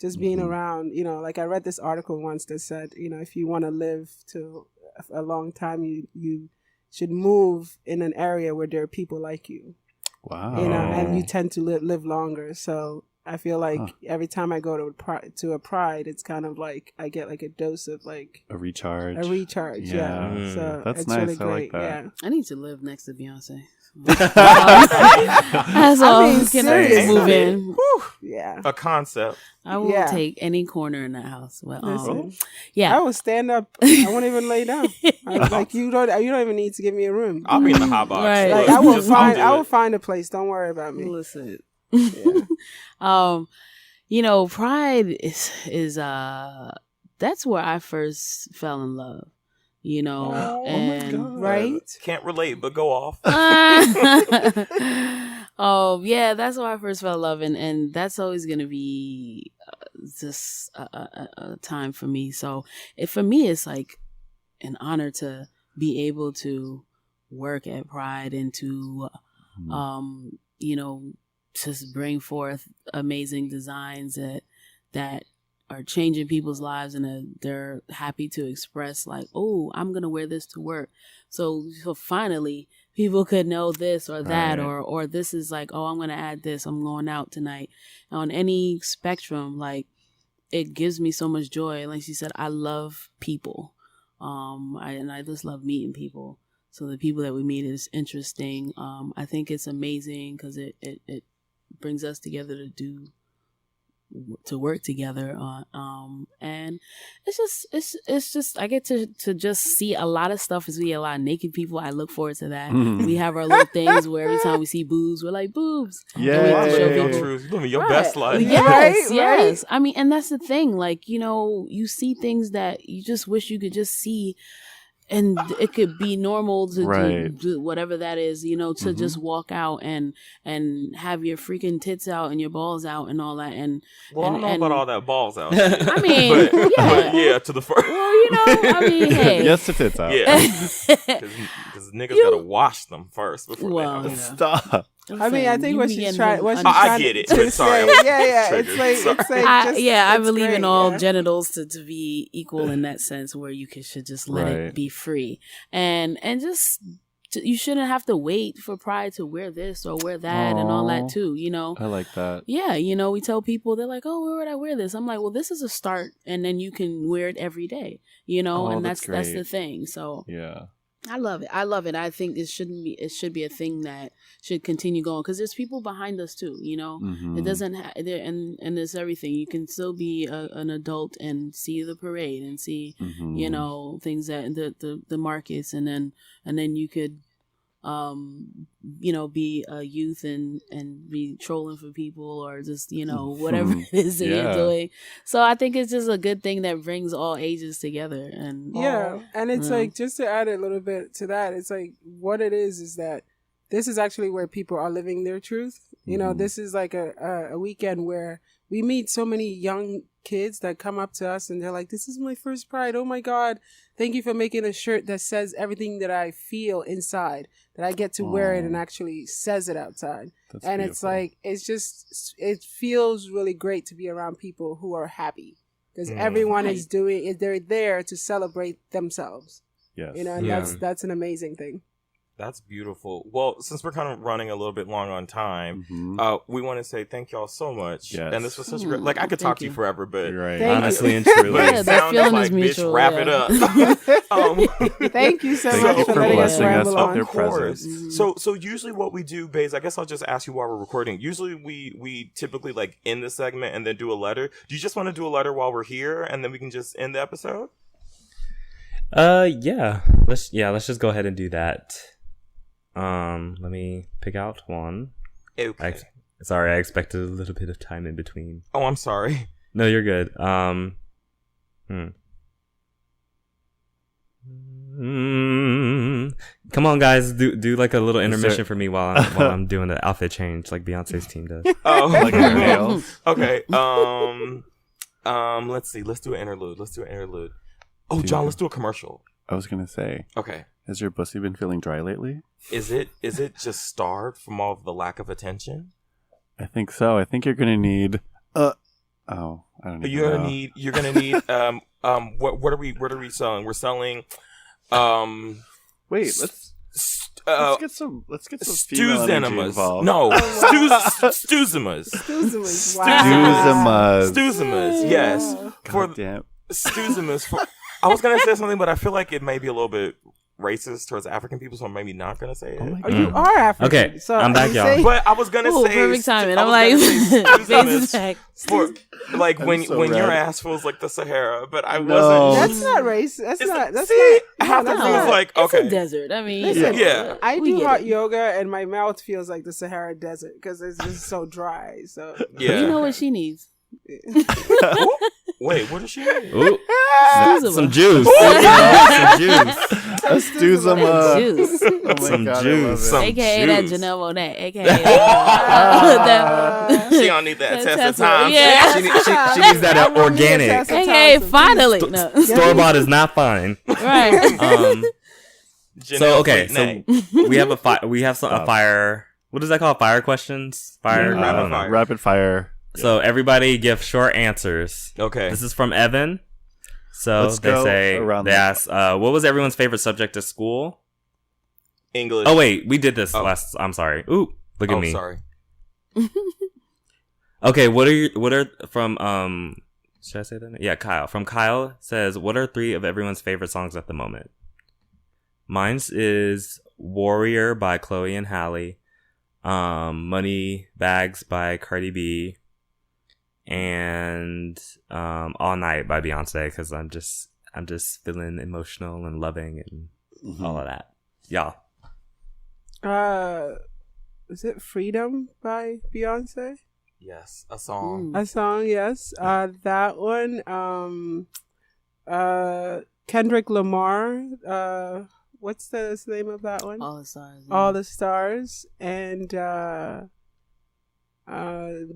just being around, you know, like I read this article once that said, you know, if you want to live to a long time, you should move in an area where there are people like you. Wow. You know, and you tend to live longer. So I feel like every time I go to a Pride, it's kind of like I get like a dose of like a recharge. Yeah. So that's it's nice. really I great. like that. Yeah. I need to live next to Beyonce. That's all. I mean, Can seriously. move in? Yeah. A concept. I will take any corner in that house. Well, Listen, yeah. I will stand up. I won't even lay down. I was like, you don't even need to give me a room. I'll be in the hot box. Right. Like, Look, I will find a place. Don't worry about me. Listen. Yeah. You know, Pride is that's where I first fell in love. You know, and my God. Right? Can't relate, but go off. Oh yeah, that's why I first fell in love, and that's always gonna be just a time for me. So for me, it's like an honor to be able to work at Pride and to, you know, just bring forth amazing designs that are changing people's lives, and they're happy to express like, oh, I'm gonna wear this to work. So finally people could know this or that, Right. or this is like, oh, I'm gonna add this, I'm going out tonight. On any spectrum, like, it gives me so much joy. Like she said, I love people. I just love meeting people. So the people that we meet is interesting. I think it's amazing because it brings us together to work together and it's just I get to just see a lot of stuff. As we a lot of naked people, I look forward to that. We have our little things where every time we see boobs, we're like, boobs. Yeah. You're living your best life. Yes, Right, yes. I mean, and that's the thing. Like, you know, you see things that you just wish you could just see. And it could be normal to do whatever that is, you know, to just walk out and have your freaking tits out and your balls out and all that. And Well, I don't know about all that balls out. I mean, but yeah, to the first. Well, you know, I mean, hey. Yes, to tits out. Yeah, because niggas gotta wash them first before Well, they yeah. Stop. I mean, I think what she's trying. I get it, but sorry, Yeah. triggered. It's like I it's believe great, in all yeah. genitals to be equal in that sense, where you should just let it be free, and just you shouldn't have to wait for Pride to wear this or wear that and all that too. You know, I like that. yeah. You know, we tell people, they're like, "Oh, where would I wear this?" I'm like, "Well, this is a start, and then you can wear it every day." You know, and that's great. the thing. So Yeah. I love it. I think it should be a thing that should continue going, because there's people behind us too, you know. Mhm. It doesn't and there's everything. You can still be an adult and see the parade and see, Mhm. you know, things that the markets, and then you could you know, be a youth and be trolling for people, or just, you know, whatever it is that you're doing. So I think it's just a good thing that brings all ages together. And And it's like, just to add a little bit to that, it's like what it is that this is actually where people are living their truth. You know, this is like a weekend where we meet so many young kids that come up to us and they're like, "This is my first Pride. Oh my God. Thank you for making a shirt that says everything that I feel inside, that I get to wear it and actually says it outside." That's and beautiful. it's like, it feels really great to be around people who are happy, because everyone is they're there to celebrate themselves. Yes. You know, and that's an amazing thing. That's beautiful. Well, since we're kind of running a little bit long on time, we want to say thank y'all so much. Yes. And this was such a great, like, I could talk to you forever, but You're right. Thank Honestly and truly. but Yeah, it that sounded feeling like, is mutual, bitch, wrap yeah. it up. Thank you so Thank much you for for letting us blessing us ramble with on. your Of course. presence. So usually what we do, Baze, I guess I'll just ask you while we're recording. Usually we typically like end the segment and then do a letter. Do you just want to do a letter while we're here and then we can just end the episode? Yeah. Let's just go ahead and do that. Let me pick out one. Okay. Sorry, I expected a little bit of time in between. Oh, I'm sorry. No, you're good. Come on, guys, do like a little intermission for me while I'm doing the outfit change, like Beyonce's team does. Oh, Like her nails. okay. Let's see. Let's do an interlude. Oh, John, let's do a commercial. I was gonna say, Okay. has your pussy been feeling dry lately? Is it just starved from all of the lack of attention? I think so. I think you're gonna need. I don't even You're know. gonna need. What are we selling? We're selling. Wait, let's Let's get some female energy involved. No, Stuzimas. Stuzimas. Yes. For damn. Stuzimas. I was gonna say something, but I feel like it may be a little bit racist towards African people, so I'm maybe not gonna say it. Oh, you are African. Okay, so I'm back, y'all. But I was gonna say perfect timing. I'm I like, was gonna say face is back. for like I'm when so when your red. ass feels like the Sahara, but I No. wasn't. That's not racist. That's It's not. That's see, not. half no, the that's thing not. is like, It's okay, a desert. I mean, Listen, yeah. I we do get hot it. yoga, and my mouth feels like the Sahara Desert because it's just so dry. So yeah. You know what she needs? Wait, what does she mean? Ooh, Stuzo. some juice. Some juice. A Stuzama. Juice. Oh my Some God, I love juice. it. Some AKA that juice. Janelle Monáe. AKA that. She don't need that test of time. Yeah. She needs that I'm gonna need a organic. test of AKA time, finally. please. No. Store bought is not fine. Right. So okay, Janelle so we have a fire. What is that called? Fire questions. Fire. Yeah, I don't know. fire. Rapid fire. So everybody give short answers. Okay. This is from Evan. So Let's they go say around they the- ask, what was everyone's favorite subject at school? English. Oh wait, we did this Oh. last. I'm sorry. Ooh, look at Oh, me. sorry. Okay, what are from should I say that? Yeah, Kyle. From Kyle says, what are 3 of everyone's favorite songs at the moment? Mine's is Warrior by Chloe and Halle, Money Bags by Cardi B, and All Night by Beyonce, because I'm just feeling emotional and loving and all of that. Yeah. Is it Freedom by Beyonce? Yes, a song. A song, yes. That one. Kendrick Lamar. What's the name of that one? All the stars. All the Stars. And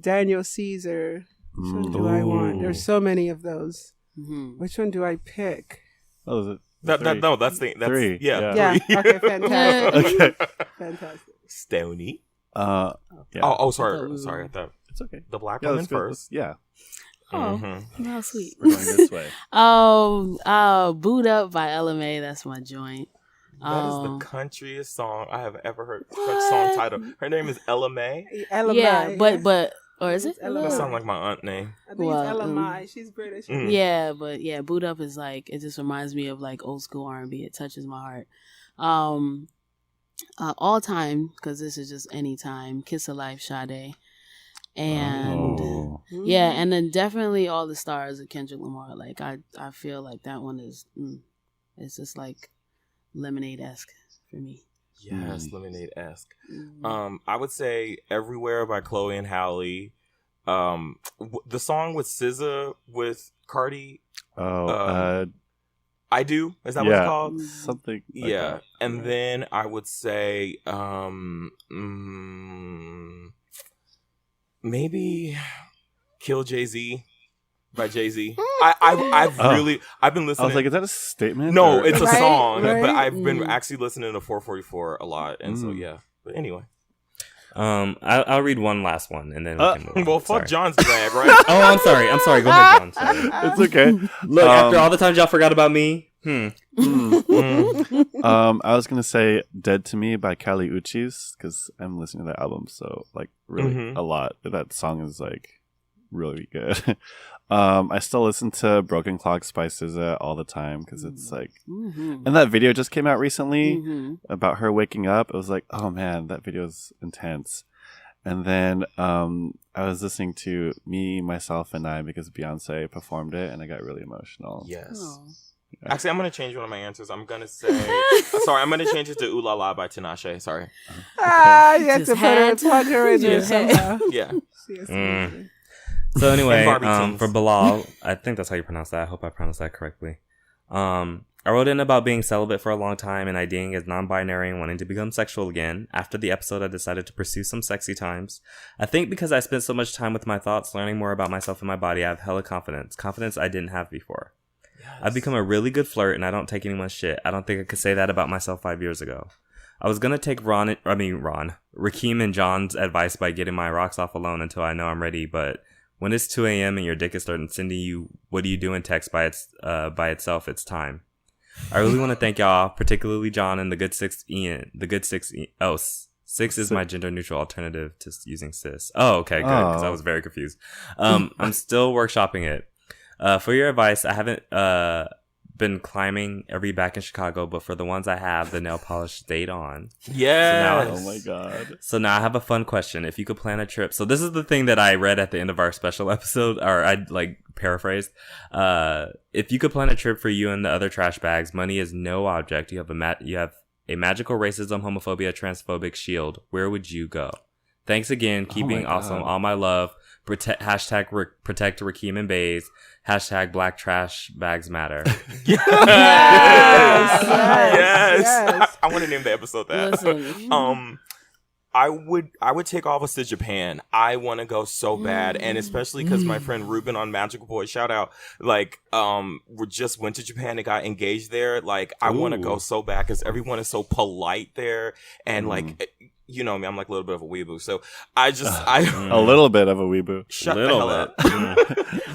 Daniel Caesar. Which one do I want? There's so many of those. Mm-hmm. Which one do I pick? Oh, is it? That's 3. Yeah. Yeah. three. Okay, fantastic. Okay. Fantastic. Stony. Yeah. Oh, sorry. Oh. Sorry, I thought It's okay. the black Yeah, woman let's go. first. Yeah. Oh, Mhm. how sweet. We're going this way. Boot Up by LMA. That's my joint. That is the countryest song I have ever heard. What? Song title. Her name is Ella May. Yeah, but or is it? It's That Oh. sounds like my aunt name. I think Well, it's Ella Mai. She's British. Mm. Yeah, but yeah, Boot Up is like, it just reminds me of like old school R&B. It touches my heart. All time, because this is just any time. Kiss of Life, Sade. And Oh. yeah, and then definitely All the Stars of Kendrick Lamar. Like I feel like that one is it's just like Lemonade-esque for me. Yes, Lemonade-esque. Mm. I would say Everywhere by Chloe and Halle. The song with SZA with Cardi. Oh. I Do. Is that what yeah. it's called? Something. Like Yeah. that. And then I would say maybe Kill Jay-Z by Jay-Z. I've been listening. I was like, is that a statement? no, or- it's a Right, song, right. but I've been Mm. actually listening to 444 a lot, and so yeah. But anyway, I'll read one last one and then we can move on. well, fuck Sorry. John's bag, right? Oh, I'm sorry. Go ahead, John. Sorry. It's okay. Look, after all the times y'all forgot about me. I was gonna say "Dead to Me" by Kali Uchis because I'm listening to that album so like really Mhm. a lot. That song is like really good. I still listen to "Broken Clocks" by SZA all the time because it's like, Mm-hmm. and that video just came out recently Mm-hmm. about her waking up. It was like, oh man, that video is intense. And then I was listening to "Me, Myself, and I" because Beyonce performed it, and I got really emotional. Yes. Oh. Actually, I'm gonna change one of my answers. I'm gonna say, sorry, I'm gonna change it to "Ooh La La" by Tinashe. Sorry. You have Just to had plug her in there Just had- somehow. Yeah. She has to Mm. be in So anyway, And Barbie Teens. for Bilal, I think that's how you pronounce that. I hope I pronounced that correctly. I wrote in about being celibate for a long time and IDing as non-binary and wanting to become sexual again. After the episode, I decided to pursue some sexy times. I think because I spent so much time with my thoughts, learning more about myself and my body, I have hella confidence I didn't have before. I've become a really good flirt and I don't take anyone's shit. I don't think I could say that about myself 5 years ago. I was gonna take Rakeem and John's advice by getting my rocks off alone until I know I'm ready, but when it's 2 a.m. and your dick is starting sending you "what are you doing" text by itself, it's time. I really want to thank y'all, particularly John and the good six Ian. The good six Ian. Oh, six is my gender neutral alternative to using cis. Oh, okay, good. Because I was very confused. I'm still workshopping it. For your advice, I haven't been climbing every back in Chicago, but for the ones I have, the nail polish stayed on. Yeah. Oh my god. So now I have a fun question. If you could plan a trip. So this is the thing that I read at the end of our special episode, or I like paraphrased. If you could plan a trip for you and the other trash bags, money is no object. You have a magical racism, homophobia, transphobic shield. Where would you go? Thanks again. Keeping awesome. All my love. Hashtag protect Ejikeme Bays. Hashtag Black Trash Bags Matter. Yes. I want to name the episode that. Listen. I would take all of us to Japan. I want to go so bad, and especially because my friend Ruben on Magical Boy, shout out, like, we just went to Japan and got engaged there. Like, I want to go so bad because everyone is so polite there, and like, you know me, I'm like a little bit of a weeboo, so I a little bit of a weeboo. Shut the hell up.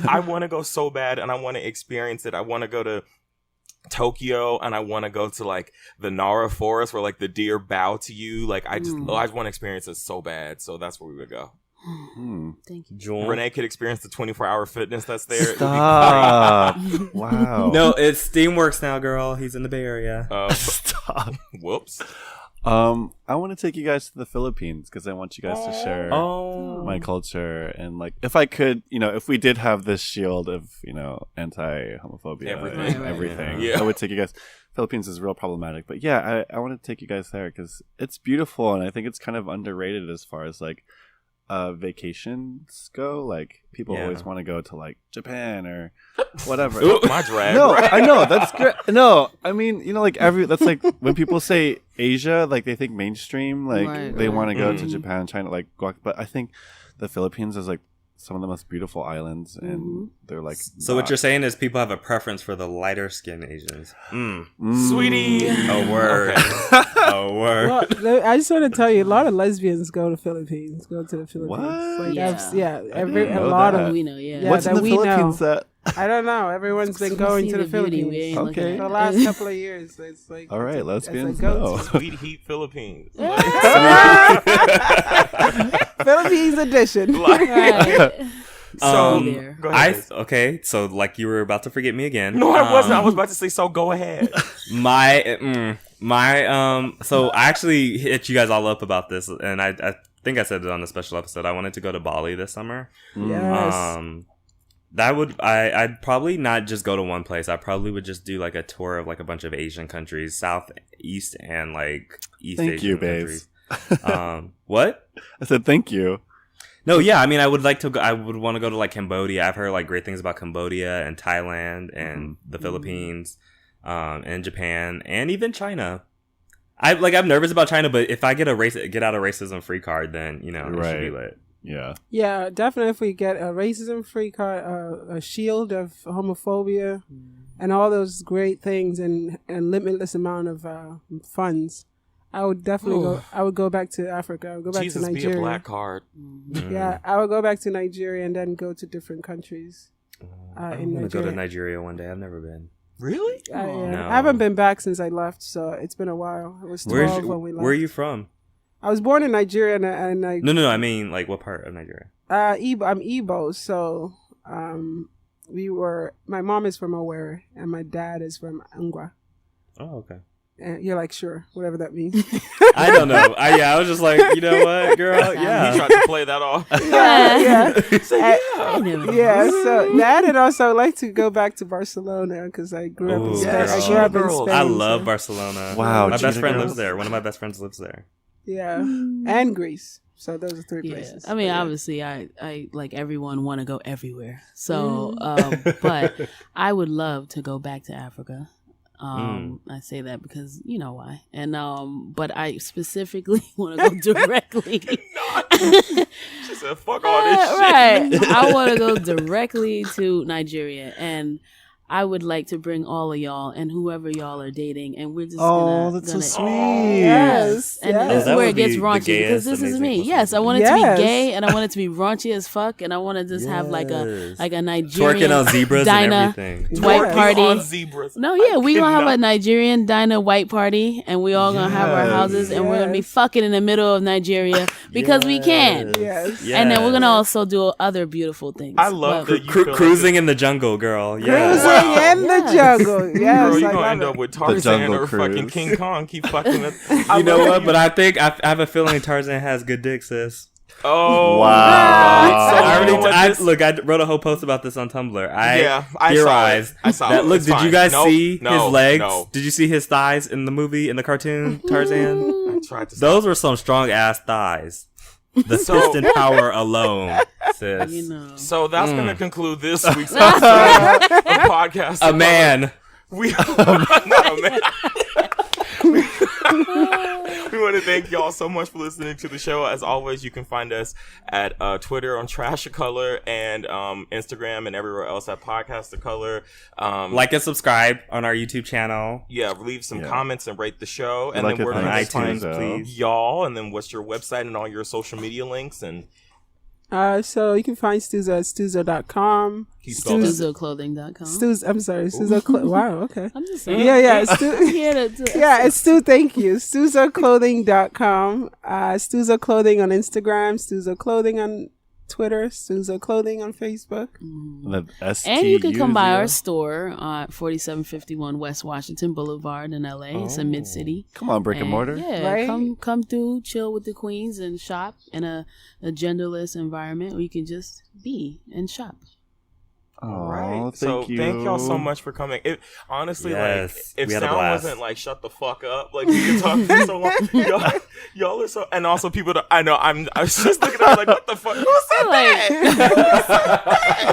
I want to go so bad, and I want to experience it. I want to go to Tokyo, and I want to go to like the Nara forest where like the deer bow to you. Like I just want to experience it so bad. So that's where we would go. Thank you. John? Renee could experience the 24-hour fitness that's there. Stop. Wow. No, it's Steamworks now, girl. He's in the Bay Area. Stop. Whoops. I want to take you guys to the Philippines because I want you guys to share my culture, and like if I could, you know, if we did have this shield of, you know, anti-homophobia and everything, Yeah. I would take you guys. Philippines is real problematic, but yeah, I want to take you guys there because it's beautiful, and I think it's kind of underrated as far as like vacations go. Like people always want to go to like Japan or whatever. My drag. No, I know that's great. No, I mean, you know, like that's like when people say Asia, like they think mainstream, like they want to go to Japan, China, like but I think the Philippines is like some of the most beautiful islands, and they're like. So what you're saying is people have a preference for the lighter skinned Asians. Sweetie. A word. A word. Well, I just want to tell you, a lot of lesbians go to the Philippines. Go to the Philippines. What? Like, didn't a know lot that. of We know, yeah. What's in that the we Philippines know. that? I don't know. Everyone's been We going see to the beauty, we Philippines ain't looking Okay. at the it. last couple of years. It's like All right, it's lesbians a go-to. know. Sweet Heat Philippines. Philippines edition. Right. So there. go ahead. Okay, so like you were about to forget me again. No, I wasn't. I was about to say, so go ahead. So I actually hit you guys all up about this, and I think I said it on the special episode. I wanted to go to Bali this summer. Yes. I'd probably not just go to one place. I probably would just do like a tour of like a bunch of Asian countries, Southeast and like East Thank Asian you, countries. babes. What? I said thank you. No, yeah, I mean, I would like to go. I would want to go to like Cambodia. I've heard like great things about Cambodia and Thailand and the Philippines, and Japan and even China. I'm nervous about China, but if I get get out of racism free card, then you know it should be lit. Yeah. Yeah, definitely. If we get a racism-free card, a shield of homophobia, and all those great things, and limitless amount of funds, I would definitely go. I would go back to Africa. I would go back Jesus to Nigeria. be a black card. Yeah, I would go back to Nigeria and then go to different countries. I in want to go to Nigeria. Nigeria one day. I've never been. Really? No. I haven't been back since I left, so it's been a while. I was 12 when we left. Where are you from? I was born in Nigeria, and I No. I mean, like, what part of Nigeria? Igbo. I'm Igbo, so my mom is from Owerri, and my dad is from Ngwa. Oh, okay. And you're like, sure, whatever that means. I don't know. I was just like, you know what, girl? He Yeah. tried to play that off. yeah. I never Yeah, so that, and also I like to go back to Barcelona because I grew up in Ooh, Spain. yes. I grew up in Girl. Spain. I love so- Barcelona. Wow, My best Cheetah friend Girls. lives there. One of my best friends lives there. Yeah, and Greece. So those are three Yeah. places. I mean, Yeah. obviously, I like everyone want to go everywhere. So, but I would love to go back to Africa. I say that because you know why. And but I specifically want to go directly. She said, fuck all this shit. Right. I want to go directly to Nigeria, and I would like to bring all of y'all and whoever y'all are dating, and we're just that's so sweet. Yes. And yes. this is that where would it gets be the raunchy because gayest, this is amazing me. most Yes, I amazing. want it to Yes. be gay, and I want it to be raunchy as fuck, and I want to just have like a Nigerian twerking on zebras diner and everything. white Twerking party. on zebras. No, yeah, we gonna have a cannot- Nigerian diner white party, and we all gonna have our Yes. houses, and we're gonna be Yes. fucking in the middle of Nigeria because we can. Yes. And then we're gonna also do other beautiful things. I love But- that you feel like Cruising in the jungle, girl. Yeah. Cruising Wow. in the jungle. Yes. Girl, you're I gonna love end it. up with The Tarzan Jungle or fucking Cruise. King Kong. Keep fucking with. You know what? But I think I have a feeling Tarzan has good dick, sis. Oh Wow. So I you know already what this- look. I wrote a whole post about this on Tumblr. Yeah, I theorized saw it. I saw that. it. Look, It's did you fine. guys Nope, see no, his legs? no. Did you see his thighs in the movie, in the cartoon Tarzan? I tried to. Those were some strong ass thighs. The piston power alone, sis. you know. So that's gonna conclude this week's episode of podcast. A man. We not a man. We want to thank y'all so much for listening to the show. As always, you can find us at Twitter on Trash of Color and Instagram and everywhere else at Podcast of Color. Like and subscribe on our YouTube channel. Yeah, leave some comments and rate the show. And Like then it where on can we iTunes, find please. y'all? And then what's your website and all your social media links? And So you can find Stuzo at Stuzo.com. Can you spell that? StuzoClothing.com. I'm sorry. Wow. Okay. I'm just saying. Yeah. I'm here to Yeah, it's Stu. Thank you. StuzoClothing.com. Stuzo Clothing on Instagram. Stuzo Clothing on Twitter. Stuzo Clothing on Facebook. And you can come by our store at 4751 West Washington Boulevard in LA. It's a mid city. Come on, brick and mortar. Yeah, Right? come through, chill with the queens, and shop in a genderless environment where you can just be and shop. Oh, right. thank you. Thank y'all so much for coming. It honestly, Yes, like, if we had a sound blast. wasn't like shut the fuck up, like we could talk for so long. Y'all are so, and also people that I know. I was just looking at her like, what the fuck? Who said that?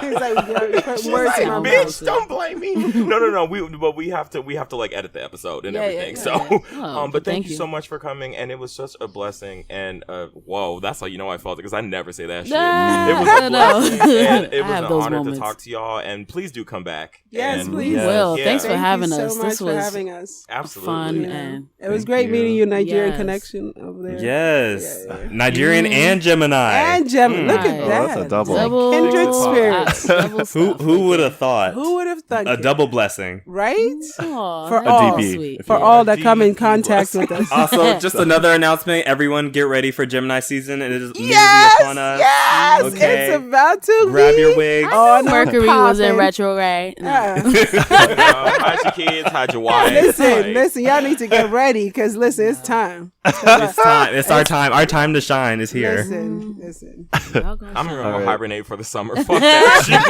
He's like, yo, put She's words like, in my bitch, mouth. don't blame me. No. We have to like edit the episode and Yeah, everything. yeah. So, Oh, but thank thank you you. so much for coming, and it was such a blessing. And whoa, that's how you know I felt it because I never say that shit. Nah, It was a no. blessing, and it I was have an those honor moments. to talk to y'all. And please do come back. Yes, And- please. Yes. Will, Yeah. thanks for Thank having you us. so much This for was having us. Absolutely. fun Yeah. and It was Thank great you. meeting you, Nigerian Yes. connection over there. Yes. Yeah. Nigerian and Gemini. And Gem, look at Nice. Oh, that. that's a double. double Kindred spirits. double Who stuff who right would there. have thought? Who would have thought A it? double blessing. Right? Aw, For that's all. so DP. sweet. For Yeah. all that come in DP contact blessing. with us. Also, just another announcement. Everyone get ready for Gemini season. It is nearly Yes, upon us. yes, Okay. it's about to Grab be your wigs. on Mercury was in poppin'. retrograde. No. Hide your kids, hide your wife. Listen, y'all need to get ready because listen, it's time. It's time. It's our time. Our time to shine is here. Listen. Y'all gonna I'm shine. gonna Alright. hibernate for the summer. Fuck that shit.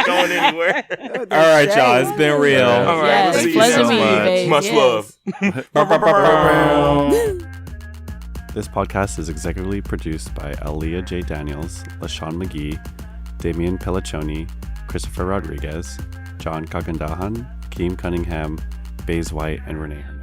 Going anywhere. All right, y'all. It's been real. All right, Yes, we'll see you pleasure next meeting you, month. babe. Much Yes. love. This podcast is executively produced by Aaliyah J. Daniels, LaShawn McGee, Damian Pelliccioni, Christopher Rodriguez, John Kagandahan, Keem Cunningham, Baze White, and Renee Herman.